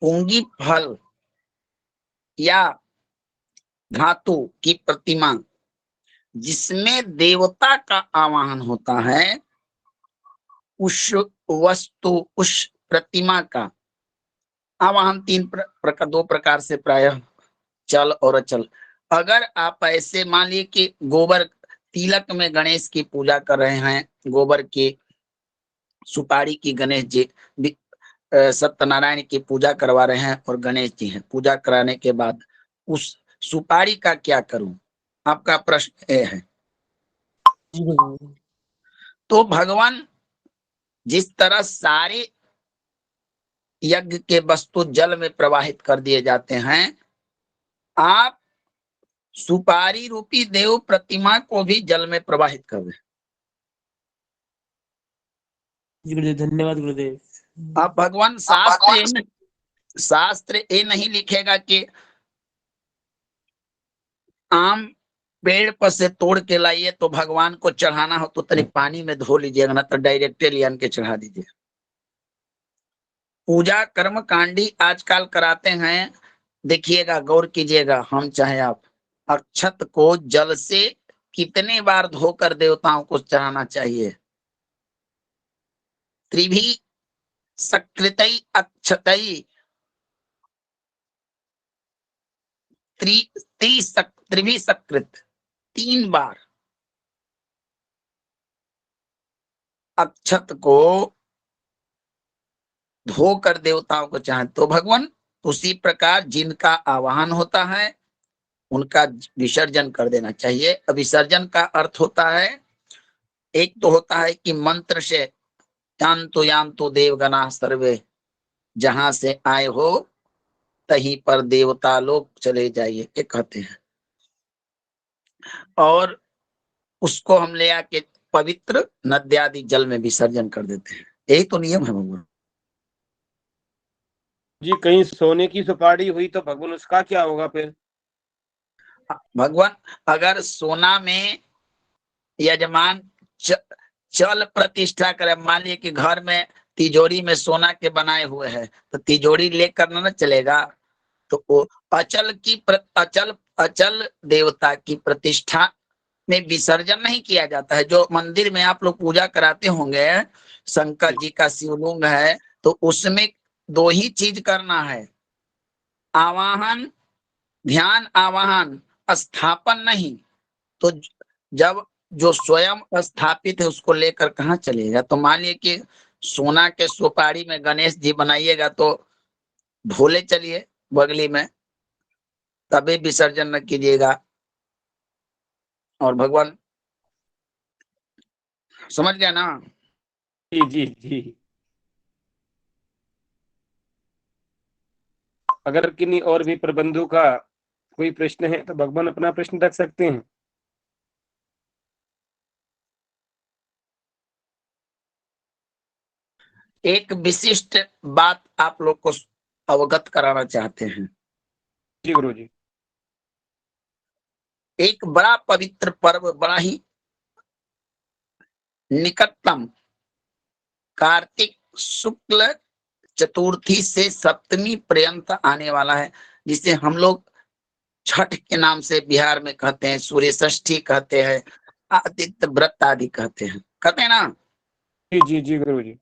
पुंगी फल या धातु की प्रतिमा जिसमें देवता का आवाहन होता है, उस वस्तु, उस प्रतिमा का आवाहन दो प्रकार से प्रायः चल और अचल। अगर आप ऐसे मान लीजिए कि गोबर तिलक में गणेश की पूजा कर रहे हैं, गोबर की सुपारी की गणेश जी सत्यनारायण की पूजा करवा रहे हैं और गणेश जी हैं, पूजा कराने के बाद उस सुपारी का क्या करूं, आपका प्रश्न ये है। तो भगवान, जिस तरह सारे यज्ञ के वस्तु जल में प्रवाहित कर दिए जाते हैं, आप सुपारी रूपी देव प्रतिमा को भी जल में प्रवाहित कर दें। जी गुरुदेव, धन्यवाद गुरुदेव। अब भगवान, शास्त्र ये नहीं लिखेगा कि आम पेड़ पर से तोड़ के लाइए तो भगवान को चढ़ाना हो तो तनिक पानी में धो लीजिएगा, ना तो डायरेक्ट ले के चढ़ा दीजिए। पूजा कर्म कांडी आजकल कराते हैं, देखिएगा, गौर कीजिएगा, हम चाहे आप, अक्षत को जल से कितने बार धोकर देवताओं को चढ़ाना चाहिए। त्रिभी सकृतई अक्षतई, त्रिभी सकृत, 3 बार अक्षत को धोकर देवताओं को चाहे। तो भगवान, उसी प्रकार जिनका आवाहन होता है उनका विसर्जन कर देना चाहिए। विसर्जन का अर्थ होता है, एक तो होता है कि मंत्र से यान्तु देवगणा सर्वे, जहां से आए हो तहीं पर देवता लोग चले जाइए, ये कहते हैं। और उसको हम ले आके पवित्र नद्यादि जल में विसर्जन कर देते हैं। यही तो नियम है भगवान जी। कहीं सोने की सुपारी हुई तो भगवान उसका क्या होगा फिर? भगवान, अगर सोना में यजमान चल प्रतिष्ठा करे, मान लीजिए कि घर में तिजोरी में सोना के बनाए हुए हैं, तो तिजोरी लेकर ना चलेगा। तो वो अचल देवता की प्रतिष्ठा में विसर्जन नहीं किया जाता है। जो मंदिर में आप लोग पूजा कराते होंगे, शंकर जी का शिवलिंग है, तो उसमें 2 ही चीज करना है, आवाहन, ध्यान आवाहन, स्थापन नहीं। तो जब जो स्वयं स्थापित है उसको लेकर कहाँ चलेगा। तो मान लीजिए कि सोना के सुपारी में गणेश जी बनाइएगा तो भोले चलिए बगली में, तभी विसर्जन न कीजिएगा। और भगवान, समझ गया ना? जी जी जी। अगर किन्हीं और भी प्रबंधों का कोई प्रश्न है तो भगवान अपना प्रश्न रख सकते हैं। एक विशिष्ट बात आप लोग को अवगत कराना चाहते हैं। जी गुरु जी। एक बड़ा पवित्र पर्व, बड़ा ही निकटतम, कार्तिक शुक्ल चतुर्थी से सप्तमी पर्यंत आने वाला है, जिसे हम लोग छठ के नाम से बिहार में कहते हैं, सूर्य षष्ठी कहते हैं, आदित्य व्रत आदि कहते हैं ना। जी जी गुरु जी।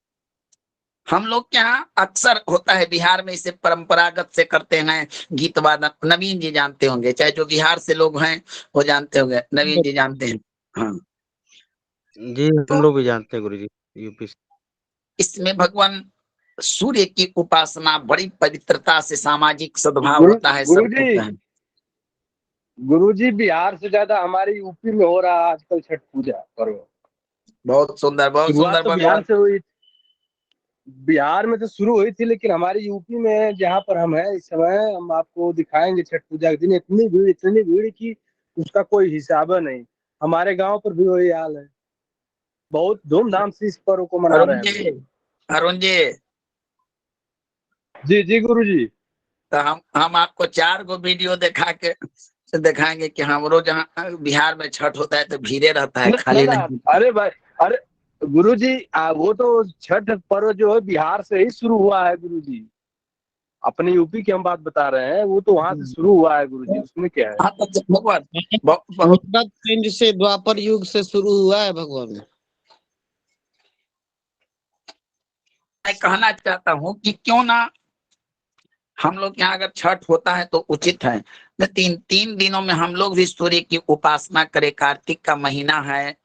हम लोग के यहाँ अक्सर होता है, बिहार में इसे परंपरागत से करते हैं गीत वादन। नवीन जी जानते होंगे, चाहे जो बिहार से लोग हैं वो जानते होंगे, नवीन जी जानते हैं। हाँ, जी हम तो लोग भी जानते हैं गुरु जी, यूपी से। इसमें भगवान सूर्य की उपासना बड़ी पवित्रता से, सामाजिक सद्भाव गुरु होता है, गुरु सब जी होता है। गुरु जी, बिहार से ज्यादा हमारे यूपी में हो रहा है आजकल छठ पूजा पर्व। बहुत सुंदर, बहुत शुरुआत सुंदर तो बिहार भगवान। से हुई, बिहार में तो शुरू हुई थी, लेकिन हमारे यूपी में जहाँ पर हम हैं इस समय, हम आपको दिखाएंगे छठ पूजा के दिन इतनी भीड़ की उसका कोई हिसाब नहीं। हमारे गांव पर भी वही हाल है, बहुत धूमधाम से इस पर्व को मना रहे अरुण हैं जी, लोग। अरुण जी, जी जी गुरु जी। तो हम आपको 4 गो वीडियो दिखाएंगे कि हम रोज जहाँ बिहार में छठ होता है तो भीड़े रहता है, ना खाली ना, नहीं। अरे भाई, अरे गुरु जी, वो तो छठ पर्व जो है बिहार से ही शुरू हुआ है गुरु जी। अपने यूपी की हम बात बता रहे हैं, वो तो वहां से शुरू हुआ है गुरु जी, उसमें क्या है। हाँ, तो भगवान बहुत युगपत पिंड से द्वापर युग से शुरू हुआ है भगवान। मैं कहना चाहता हूँ कि क्यों ना हम लोग यहाँ अगर छठ होता है तो उचित है, तो 3 दिनों में हम लोग भी सूर्य की उपासना करें। कार्तिक का महीना है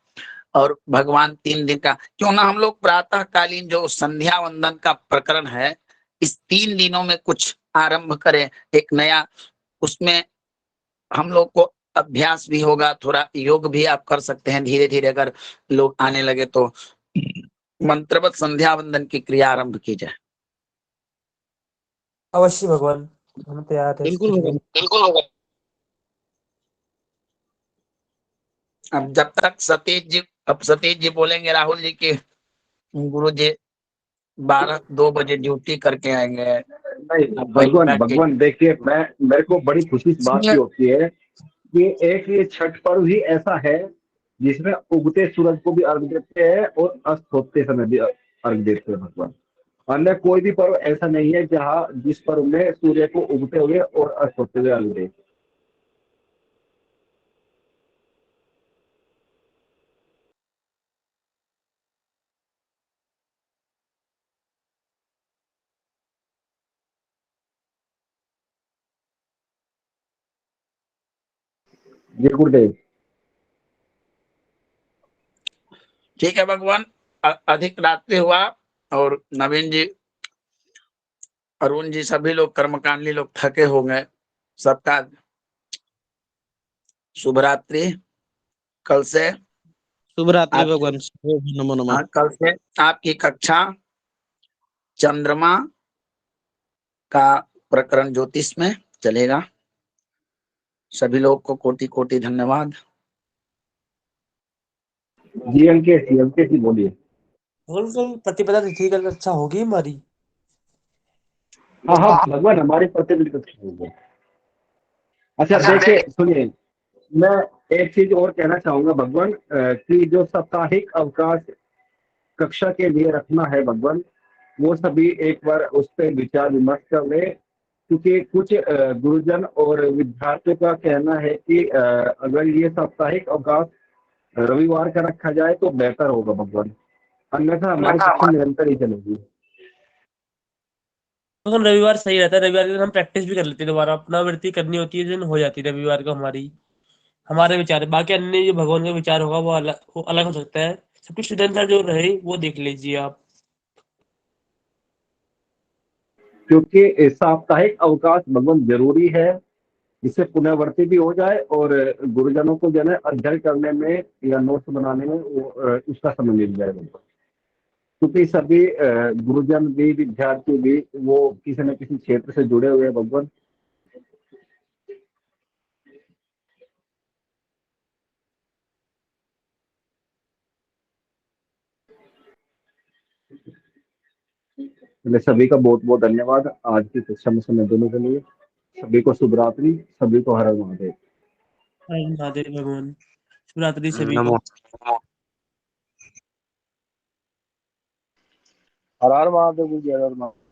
और भगवान 3 दिन का, क्यों ना हम लोग प्रातः कालीन जो संध्या वंदन का प्रकरण है, इस 3 दिनों में कुछ आरंभ करें, एक नया। उसमें हम लोग को अभ्यास भी होगा, थोड़ा योग भी आप कर सकते हैं धीरे धीरे, अगर लोग आने लगे तो मंत्रवत संध्या वंदन की क्रिया आरंभ की जाए। अवश्य भगवान, हम तैयार है इसके बिल्कुल लिए। भगवान। बिल्कुल। अब जब तक सतीश जी बोलेंगे राहुल जी की गुरु जी 2 बजे ड्यूटी करके आएंगे, नहीं अब वही भगवान, बैठ के भगवान देखिए, मेरे को बड़ी खुशी इस बात की होती है कि एक ये छठ पर्व ही ऐसा है जिसमें उगते सूरज को भी अर्घ देते हैं और अस्त होते समय भी अर्घ देते हैं भगवान। अन्य कोई भी पर्व ऐसा नहीं है जहाँ जिस पर्व में सूर्य को उगते हुए और अस्त होते हुए अर्घ दे। जी गुरुदेव। ठीक है भगवान। अधिक रात्रि हुआ और नवीन जी, अरुण जी, सभी लोग कर्मकांडी लोग थके हो गए। सबका शुभ रात्रि। कल से शुभ रात्रि आपकी, भगवान, नमो नमः। हाँ, कल से आपकी कक्षा चंद्रमा का प्रकरण ज्योतिष में चलेगा। सभी लोग को कोटि कोटि धन्यवाद। जी अंकेश जी बोलिए। कल प्रतिपदा तिथि कल अच्छा होगी हमारी। हाँ हाँ भगवान, हमारी प्रतिनिधि होगा। अच्छा देखिए सुनिए, मैं एक चीज और कहना चाहूंगा भगवान, कि जो साप्ताहिक अवकाश कक्षा के लिए रखना है भगवान, वो सभी एक बार उस पर विचार विमर्श कर ले। क्योंकि कुछ गुरुजन और विद्यार्थियों का कहना है कि अगर ये साप्ताहिक अवकाश रविवार का रखा जाए तो बेहतर होगा भगवान, अन्यथा हमारी कक्षा निरंतर ही चलेगी। तो रविवार सही रहता है, रविवार के दिन हम प्रैक्टिस भी कर लेते हैं, दोबारा अपना वृत्ति करनी होती है, दिन हो जाती है रविवार को हमारी। हमारे विचार है, बाकी अन्य जो भगवान का विचार होगा वो अलग हो सकता है। सबके स्टूडेंट जो रहे वो देख लीजिए आप। क्योंकि साप्ताहिक अवकाश भगवान जरूरी है, इससे पुनरावृत्ति भी हो जाए और गुरुजनों को जो है अध्ययन करने में या नोट्स बनाने में वो उसका समय मिल जाएगा। क्योंकि सभी गुरुजन भी विद्यार्थी भी वो किसी न किसी क्षेत्र से जुड़े हुए हैं भगवान। मैं सभी का बहुत बहुत धन्यवाद आज की कक्षा में समय देने के लिए। सभी को शुभ रात्रि, सभी को हर हर महादेव। हर महादेव भगवान, शिवरात्रि सभी को। नमो। हर हर महादेव, हर हर महादेव।